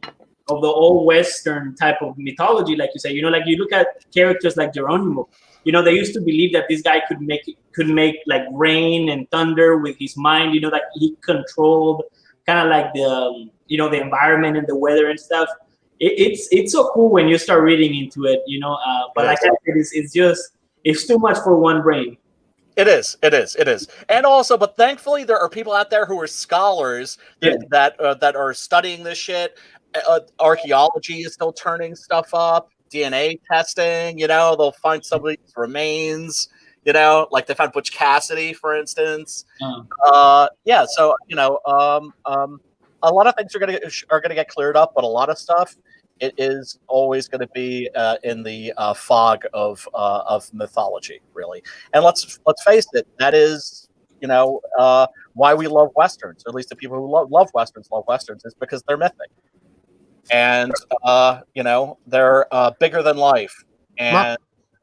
old Western type of mythology, like you say. You know, like you look at characters like Geronimo. You know, they used to believe that this guy could make like rain and thunder with his mind. You know, like he controlled kind of like the the environment and the weather and stuff. It's so cool when you start reading into it. You know, but like I said, it's too much for one brain. It is. And also, but thankfully, there are people out there who are scholars that are studying this shit. Archaeology is still turning stuff up. DNA testing, they'll find somebody's remains, like they found Butch Cassidy, for instance. So, a lot of things are gonna get cleared up, but a lot of stuff, it is always going to be in the fog of mythology, really. And let's face it, that is, why we love Westerns, or at least the people who love Westerns, is because they're mythic. And, they're bigger than life. And my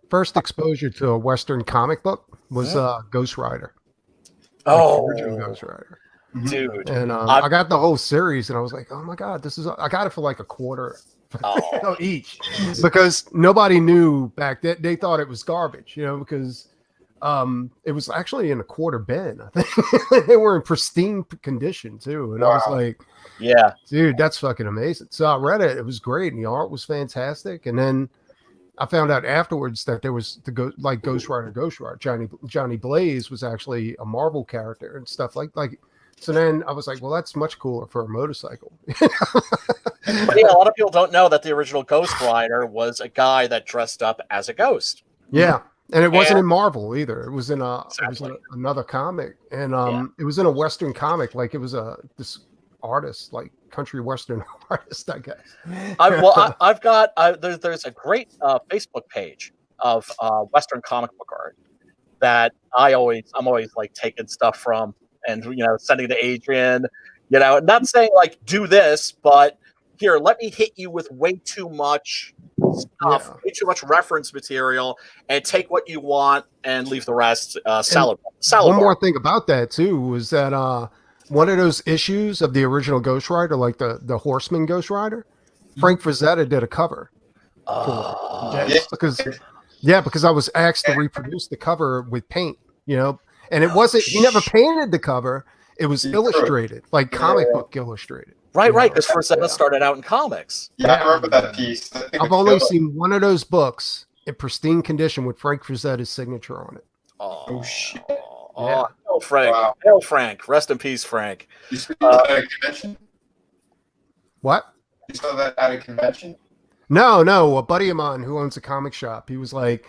first exposure to a Western comic book was Ghost Rider. Original Ghost Rider. Dude. And I got the whole series, and I was like, oh my God, I got it for like $0.25 each, because nobody knew back then. They thought it was garbage, because it was actually in a quarter bin. I think they were in pristine condition too. And I was like, yeah, dude, that's fucking amazing. So I read it. It was great. And the art was fantastic. And then I found out afterwards that there was Ghost Rider. Johnny Blaze was actually a Marvel character and stuff like. So then I was like, well, that's much cooler for a motorcycle. But yeah, a lot of people don't know that the original Ghost Rider was a guy that dressed up as a ghost. Yeah. And it wasn't in Marvel either. It was in another comic. And it was in a Western comic. Like it was this artist, like country Western artist, I guess. I've got there's a great Facebook page of Western comic book art that I'm always like taking stuff from and sending to Adrian, not saying like do this, but here, let me hit you with way too much stuff, way too much reference material, and take what you want and leave the rest salad. One more thing about that too was that one of those issues of the original Ghost Rider, like the Horseman Ghost Rider, Frank Frazetta did a cover. Because I was asked to reproduce the cover with paint, and it wasn't. He never painted the cover. It was illustrated, like comic book illustrated. Right, because Frazetta started out in comics. Yeah, I remember that piece. I've only seen one of those books in pristine condition with Frank Frazetta's signature on it. Oh shit! Oh, Frank. Wow. Hail Frank. Rest in peace, Frank. You saw that at a convention? What? You saw that at a convention? No. A buddy of mine who owns a comic shop, he was like,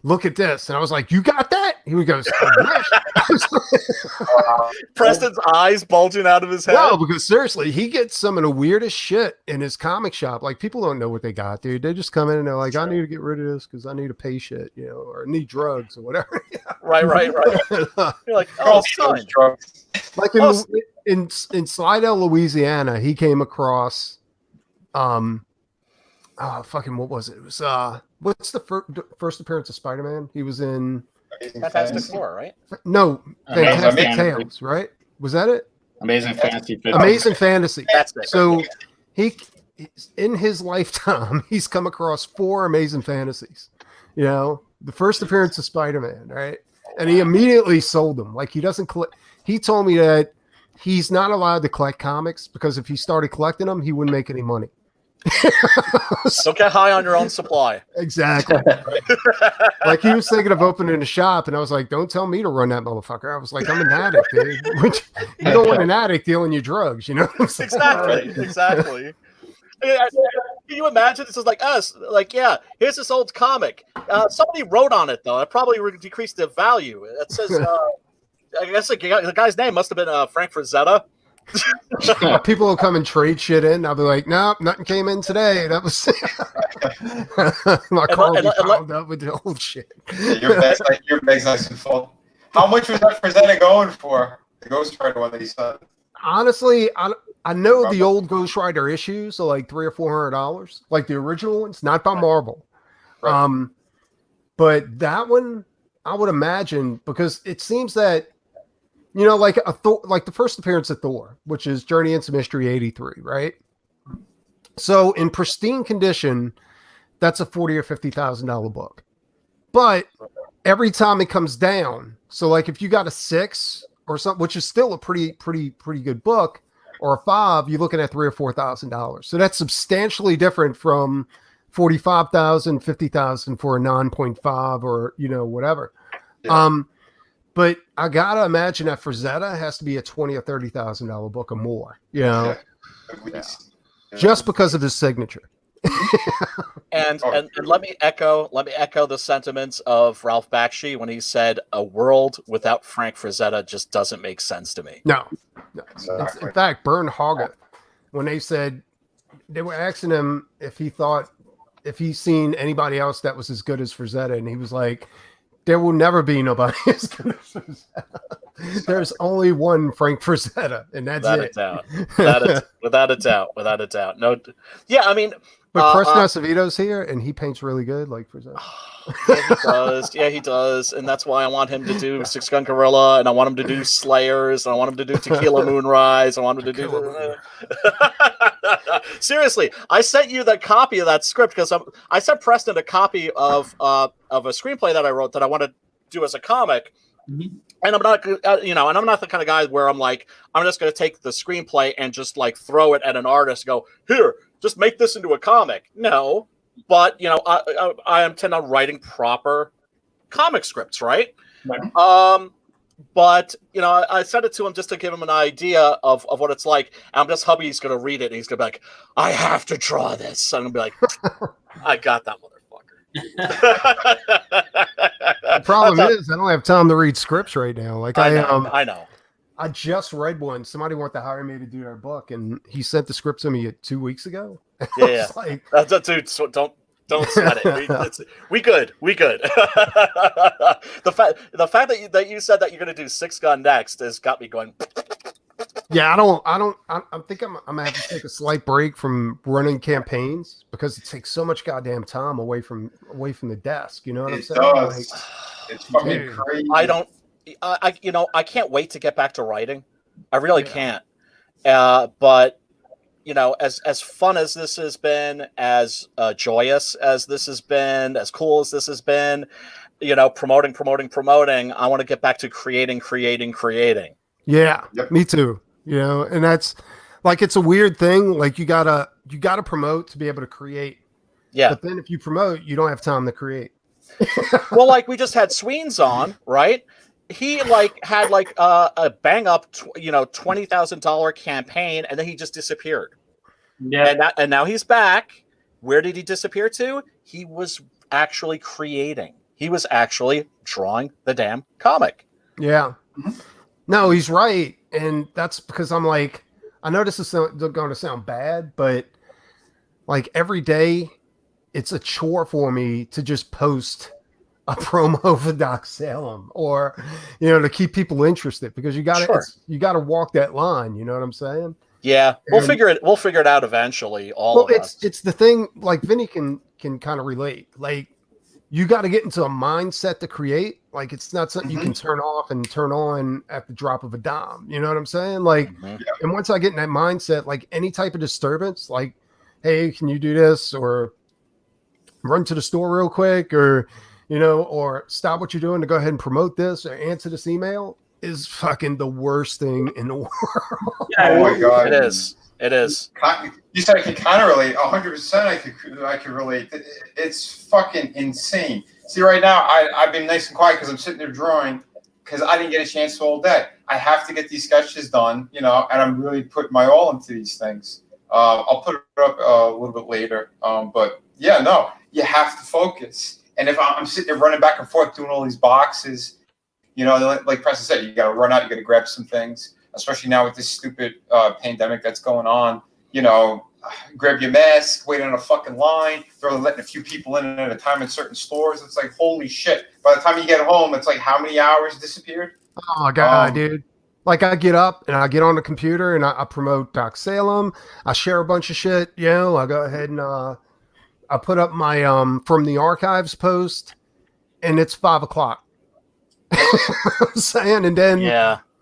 look at this. And I was like, you got that? He goes, Preston's eyes bulging out of his head. No, because seriously, he gets some of the weirdest shit in his comic shop. Like, people don't know what they got, dude. They just come in and they're like, I need to get rid of this because I need to pay shit, or I need drugs or whatever. Right. You're like, oh, son. Like in Slidell, Louisiana, he came across what was it? It was what's the first appearance of Spider-Man? He was in Fantastic Four, right? No, Fantastic Tales, right? Was that it? Amazing Fantasy. Amazing Fantasy. That's it. So he, in his lifetime, he's come across 4 Amazing Fantasies. The first appearance of Spider-Man, right? And he immediately sold them. Like, he doesn't collect. He told me that he's not allowed to collect comics because if he started collecting them, he wouldn't make any money. So get high on your own supply. Exactly. Like, he was thinking of opening a shop, and I was like, don't tell me to run that motherfucker. I was like, I'm an addict, dude. You don't want an addict dealing you drugs, Exactly. Can you imagine? This is like us. Like, yeah, here's this old comic. Somebody wrote on it, though. It probably decreased the value. It says, I guess the guy's name must have been Frank Frazetta. People will come and trade shit in. I'll be like, nope, nothing came in today. That was my car will be piled up with the old shit. Your bag's nice and full. How much was that Frazetta going for? The Ghost Rider one that he said. Honestly, I know the old Ghost Rider issues are like $300 or $400, like the original ones, not by Marvel. Right. But that one, I would imagine, because it seems that, you know, like like the first appearance of Thor, which is Journey into Mystery 83, right? So in pristine condition, that's a $40,000 or $50,000 book. But every time it comes down, so like if you got a 6 or something, which is still a pretty good book, or a 5, you're looking at $3,000 or $4,000. So that's substantially different from $45,000, $50,000 for a 9.5 or, you know, whatever. Yeah. But I gotta imagine that Frazetta has to be a $20,000 or $30,000 book or more, you know, just because of his signature. and let me echo the sentiments of Ralph Bakshi when he said, "A world without Frank Frazetta just doesn't make sense to me." No. In fact, Bern Hoggett, when they said they were asking him if he's seen anybody else that was as good as Frazetta, and he was like, there will never be nobody as good as Frazetta. There's only one Frank Frazetta, and that's it. Without a doubt. No, yeah, I mean, but Chris Acevedo's here, and he paints really good, like Frazetta. Yeah, he does, and that's why I want him to do Six Gun Gorilla, and I want him to do Slayers, and I want him to do Tequila Moonrise. I want him to do. Seriously, I sent you the copy of that script because I sent Preston a copy of a screenplay that I wrote that I want to do as a comic. Mm-hmm. And I'm not, and I'm not the kind of guy where I'm like, I'm just going to take the screenplay and just like throw it at an artist and go, here, just make this into a comic. No, but I intend on writing proper comic scripts, right? But I sent it to him just to give him an idea of what it's like. And I'm just hoping he's going to read it and he's going to be like, I have to draw this. I'm going to be like, I got that motherfucker. The problem is I don't have time to read scripts right now. Like I know. I just read one. Somebody wanted to hire me to do their book, and he sent the script to me 2 weeks ago. Yeah. Like, dude, so don't sweat it. We good. The fact that you said that you're going to do Six Gun next has got me going. Yeah, I think I'm gonna have to take a slight break from running campaigns because it takes so much goddamn time away from the desk. You know what I'm saying? Like, it's fucking crazy. I can't wait to get back to writing. I really can't. But as fun as this has been, as joyous as this has been, as cool as this has been, promoting. I want to get back to creating. Yeah, me too. And that's like, it's a weird thing. Like you gotta promote to be able to create. Yeah. But then if you promote, you don't have time to create. Well, like we just had Sweens on, right? He had a bang up, $20,000 campaign, and then he just disappeared. Yeah. And now he's back. Where did he disappear to? He was actually creating. He was actually drawing the damn comic. Yeah. No, he's right. And that's because I'm like, I know this is going to sound bad, but like every day it's a chore for me to just post a promo for Doc Salem or, to keep people interested, because you got to walk that line. You know what I'm saying? Yeah. We'll figure it out eventually. It's the thing, like Vinny can kind of relate. Like, you got to get into a mindset to create. Like, it's not something you can turn off and turn on at the drop of a dime. You know what I'm saying? Like, and once I get in that mindset, like any type of disturbance, like, hey, can you do this? Or run to the store real quick, or, or stop what you're doing to go ahead and promote this or answer this email, is fucking the worst thing in the world. Yeah, oh my God. It is. You said I can kind of relate. 100% I can relate. It's fucking insane. See, right now, I've been nice and quiet because I'm sitting there drawing because I didn't get a chance all day. I have to get these sketches done, and I'm really putting my all into these things. I'll put it up a little bit later. But yeah, no, you have to focus. And if I'm sitting there running back and forth doing all these boxes, like Preston said, you got to run out, you got to grab some things. especially now with this stupid pandemic that's going on. Grab your mask, wait in a fucking line. They're only letting a few people in at a time in certain stores. It's like, holy shit. By the time you get home, it's like, how many hours disappeared? Oh my God, dude. Like I get up and I get on the computer and I promote Doc Salem. I share a bunch of shit. I go ahead and I put up my from the archives post, and it's 5 o'clock. I'm saying, and then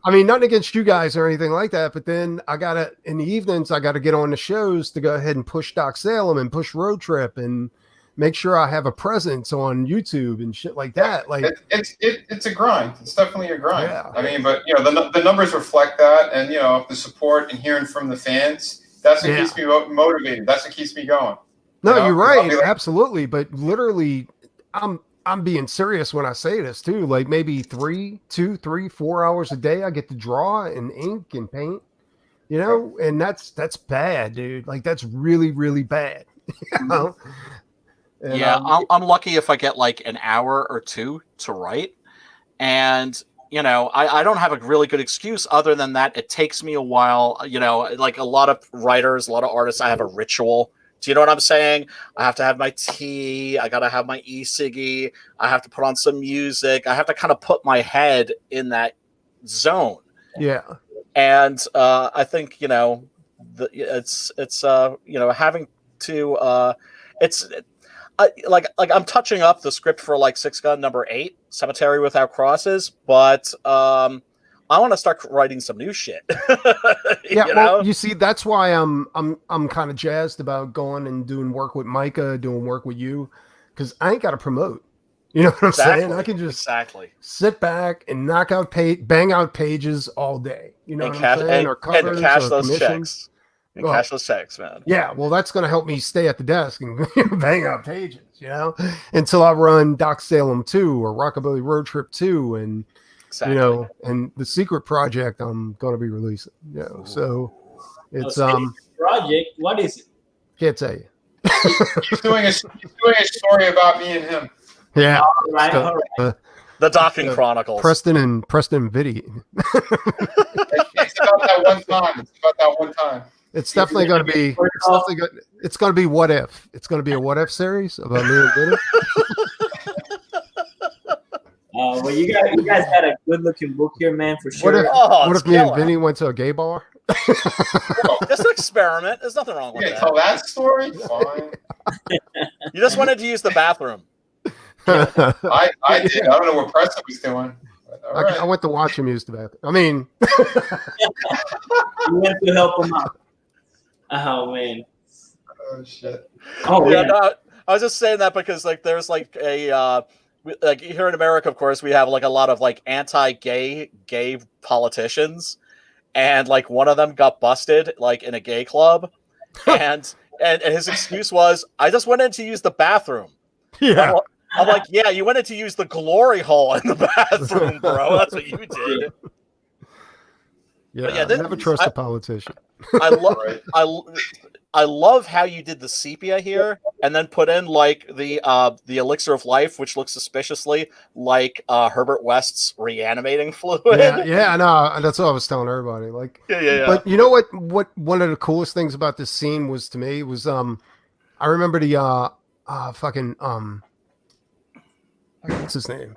I mean, nothing against you guys or anything like that, but then I gotta in the evenings I gotta get on the shows to go ahead and push Doc Salem and push Road Trip and make sure I have a presence on YouTube and shit like that. Like it's a grind. It's definitely a grind. Yeah. I mean, but the numbers reflect that, and the support and hearing from the fans. That's what keeps me motivated. That's what keeps me going. No, you're right, absolutely. But literally, I'm being serious when I say this too. Like maybe 2, 3, 4 hours a day I get to draw and ink and paint, and that's bad, dude. Like that's really, really bad. And, I'm lucky if I get like an hour or two to write. And, I don't have a really good excuse other than that. It takes me a while, like a lot of writers, a lot of artists, I have a ritual. Do you know what I'm saying? I have to have my tea. I got to have my e-ciggy. I have to put on some music. I have to kind of put my head in that zone. Yeah. And I think, having to, like I'm touching up the script for like Six Gun number 8, Cemetery Without Crosses, but I want to start writing some new shit. Well, you see, that's why I'm kind of jazzed about going and doing work with Micah, doing work with you, because I ain't got to promote. You know what I'm saying? I can just sit back and bang out pages all day. You know what I'm saying? Or covers, and cash or those commissions. checks. And cash those checks, man. Yeah, well, that's going to help me stay at the desk and bang out pages, until I run Doc Salem 2 or Rockabilly Road Trip 2 and and the secret project I'm going to be releasing. So it's project. What is it? Can't tell you. He's doing a story about me and him. Yeah. All right. The Docking Chronicles. Preston Vitti. It's about that one time. It's definitely going to be. It's going to be What If. It's going to be a What If series about me and Vinny. Well, you guys got a good-looking book here, man, for sure. What if me and Vinny went to a gay bar? Just an experiment. There's nothing wrong with that. Tell that story. Fine. You just wanted to use the bathroom. I did. I don't know what Preston was doing. I went to watch him use the bathroom. I mean, you went to help him out. Oh man. Oh shit. Oh yeah. No, I was just saying that because like there's like a like here in America, of course, we have like a lot of like anti-gay politicians, and like one of them got busted like in a gay club, and his excuse was, I just went in to use the bathroom. Yeah. I'm like, yeah, you went in to use the glory hole in the bathroom, bro. That's what you did. Yeah, never trust a politician. I love how you did the sepia here, and then put in like the elixir of life, which looks suspiciously like Herbert West's reanimating fluid. Yeah, no, that's what I was telling everybody. Like, yeah. But you know what? What one of the coolest things about this scene was to me was I remember the what's his name?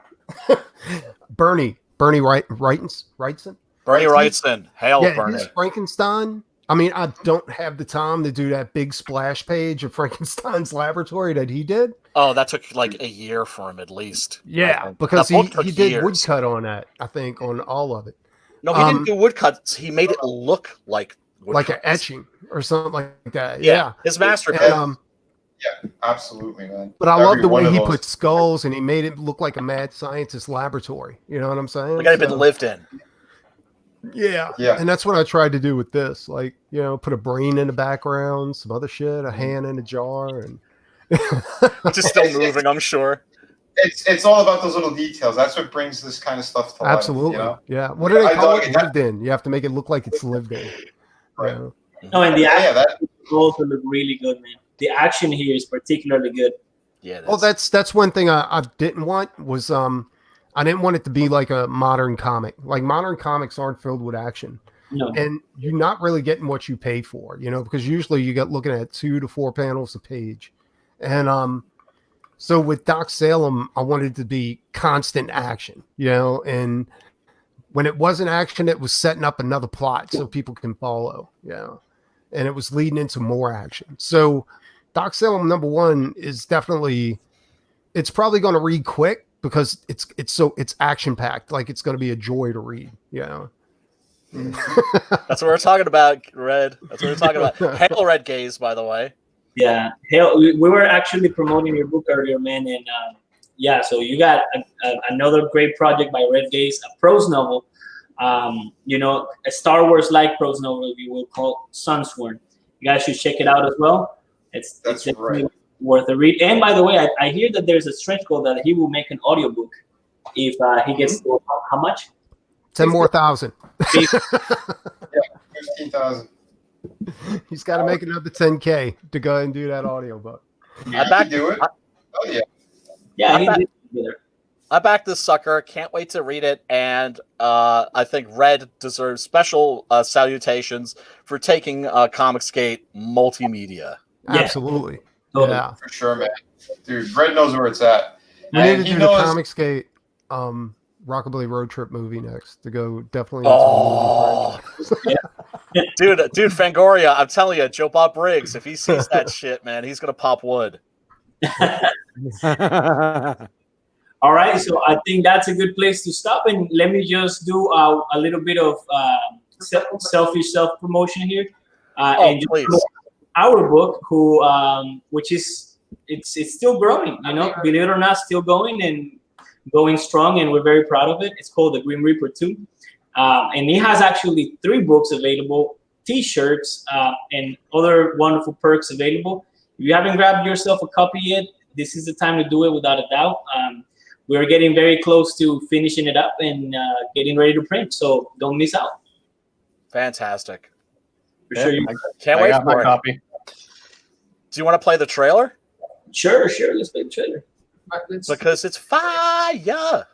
Bernie Wrightson. Bernie Wrightson. Hail Bernie. His Frankenstein. I mean, I don't have the time to do that big splash page of Frankenstein's laboratory that he did. Oh, that took like a year for him at least. Yeah, because he did woodcut on that, I think, on all of it. No, he didn't do woodcuts. He made it look like woodcuts. Like an etching or something like that. Yeah. His masterpiece. Yeah, absolutely, man. But I love the way he put skulls and he made it look like a mad scientist laboratory. You know what I'm saying? Like it had been lived in. Yeah. And that's what I tried to do with this. Like, put a brain in the background, some other shit, a hand in a jar, and just still moving, I'm sure. It's all about those little details. That's what brings this kind of stuff to life. Absolutely. Yeah. What do they call it? Lived in. You have to make it look like it's lived in. Right. No, and the action also look really good, man. The action here is particularly good. Yeah. Well, that's one thing I didn't want was I didn't want it to be like a modern comic. Like modern comics aren't filled with action. No. and you're not really getting what you pay for, because usually you get looking at 2 to 4 panels a page. And so with Doc Salem, I wanted to be constant action, and when it wasn't action, it was setting up another plot so people can follow, and it was leading into more action. So Doc Salem #1 is definitely, it's probably going to read quick because it's action packed. Like it's going to be a joy to read. That's what we're talking about, Red. That's what we're talking about. Hail, Red Gaze, by the way. Yeah, Hail, we were actually promoting your book earlier, man, and yeah, so you got another great project by Red Gaze, a prose novel. A Star Wars-like prose novel, we will call Sunsworn. You guys should check it out as well. It's definitely worth a read. And by the way, I hear that there's a stretch goal that he will make an audiobook if he gets to, how much? 10 more thousand. 15,000. He's got to make another 10K to go and do that audiobook. I do it. Oh yeah. Yeah, he did it. I backed this sucker. Can't wait to read it. And I think Red deserves special salutations for taking Comicsgate multimedia. Yeah. Absolutely. Totally. Yeah. For sure, man. Dude, Red knows where it's at. We need to do the Comicsgate Rockabilly Road Trip movie next to go definitely. Oh, dude, Fangoria, I'm telling you, Joe Bob Briggs, if he sees that shit, man, he's going to pop wood. All right, so I think that's a good place to stop, and let me just do a little bit of selfish self-promotion here. And please. Our book, which is it's still growing, believe it or not, still going and going strong, and we're very proud of it. It's called The Grim Reaper 2, and it has actually 3 books available, T-shirts, and other wonderful perks available. If you haven't grabbed yourself a copy yet, this is the time to do it without a doubt. We're getting very close to finishing it up and getting ready to print, so don't miss out. Fantastic. For sure. I Can't wait got for my it. copy. Do you want to play the trailer? Sure. Let's play the trailer. Because it's fire.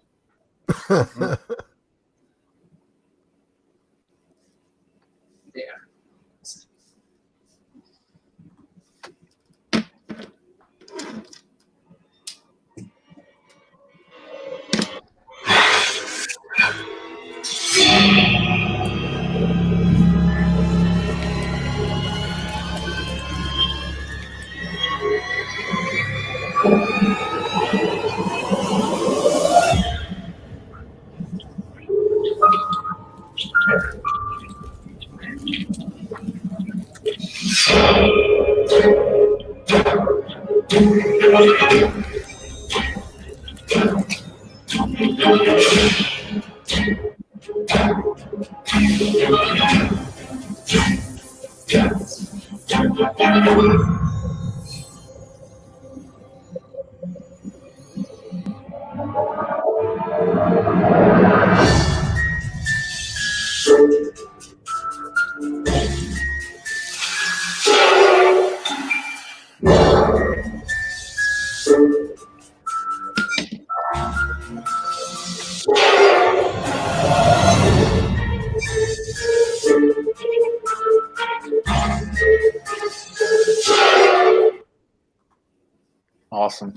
Awesome.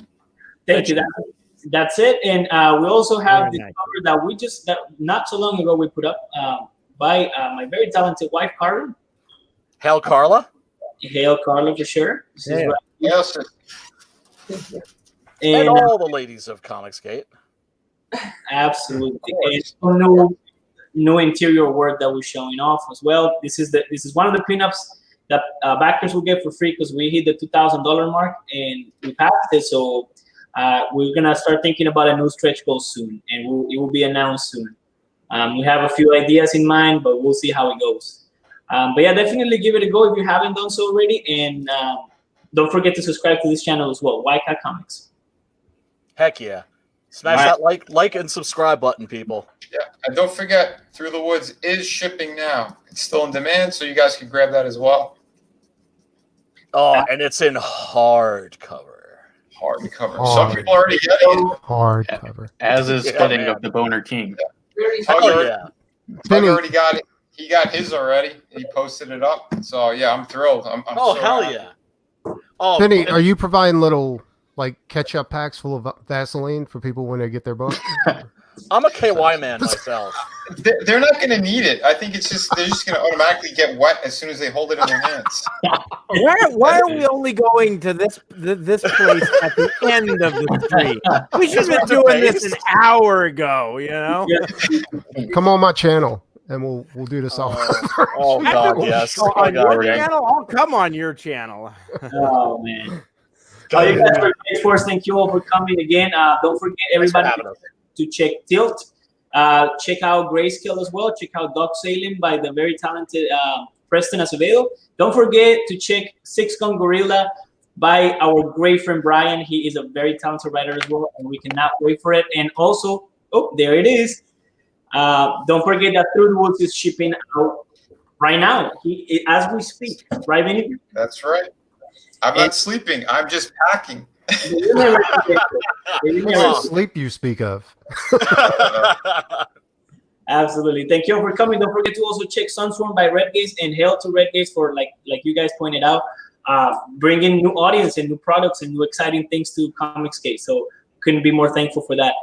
Thank you. That's it. And we also have the cover that not so long ago we put up by my very talented wife, Carla. Hail, Carla. Hail, Carla, for sure. Yes. And all the ladies of Comicsgate. Absolutely. And no interior work that we're showing off as well. This is one of the pinups that backers will get for free because we hit the $2,000 mark and we passed it. So we're gonna start thinking about a new stretch goal soon, and it will be announced soon. We have a few ideas in mind, but we'll see how it goes. But yeah, definitely give it a go if you haven't done so already, and don't forget to subscribe to this channel as well, YCAT Comics. Heck yeah! Smash that like and subscribe button, people. Yeah, and don't forget, Through the Woods is shipping now. It's still in demand, so you guys can grab that as well. Oh, and it's in hardcover. Hardcover. Some people already get it. Hardcover. As is fitting of the Boner King. Tug already got it. he got his already. He posted it up. So yeah, I'm thrilled. I'm Oh, so hell happy. yeah. Oh, Vinny, are you providing little like ketchup packs full of Vaseline for people when they get their book? I'm a KY man myself. They're not going to need it. I think it's just they're just going to automatically get wet as soon as they hold it in their hands. Why are we only going to this place at the end of the street? We should have been doing this an hour ago. You know. Come on my channel, and we'll do this all. Oh God, yes. On your channel? I'll come on your channel. Oh man. You guys were great for us. Thank you all for coming again. Don't forget everybody to check Tilt. Check out Grayscale as well. Check out Doc Salem by the very talented Preston Acevedo. Don't forget to check Six Gun Gorilla by our great friend Brian. He is a very talented writer as well, and we cannot wait for it. And also, oh, there it is. Don't forget that Third Woods is shipping out right now, as we speak. Right, Vinny? That's right. I'm not sleeping. I'm just packing. Sleep you speak of. Absolutely. Thank you all for coming. Don't forget to also check Sunswarm by Red Gaze and Hail to Red Gaze for, like you guys pointed out, bringing new audience and new products and new exciting things to Comicsgate. So couldn't be more thankful for that.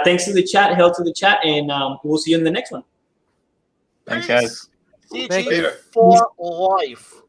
Thanks to the chat, Hail to the chat, and we'll see you in the next one. Thanks, guys. CG for life.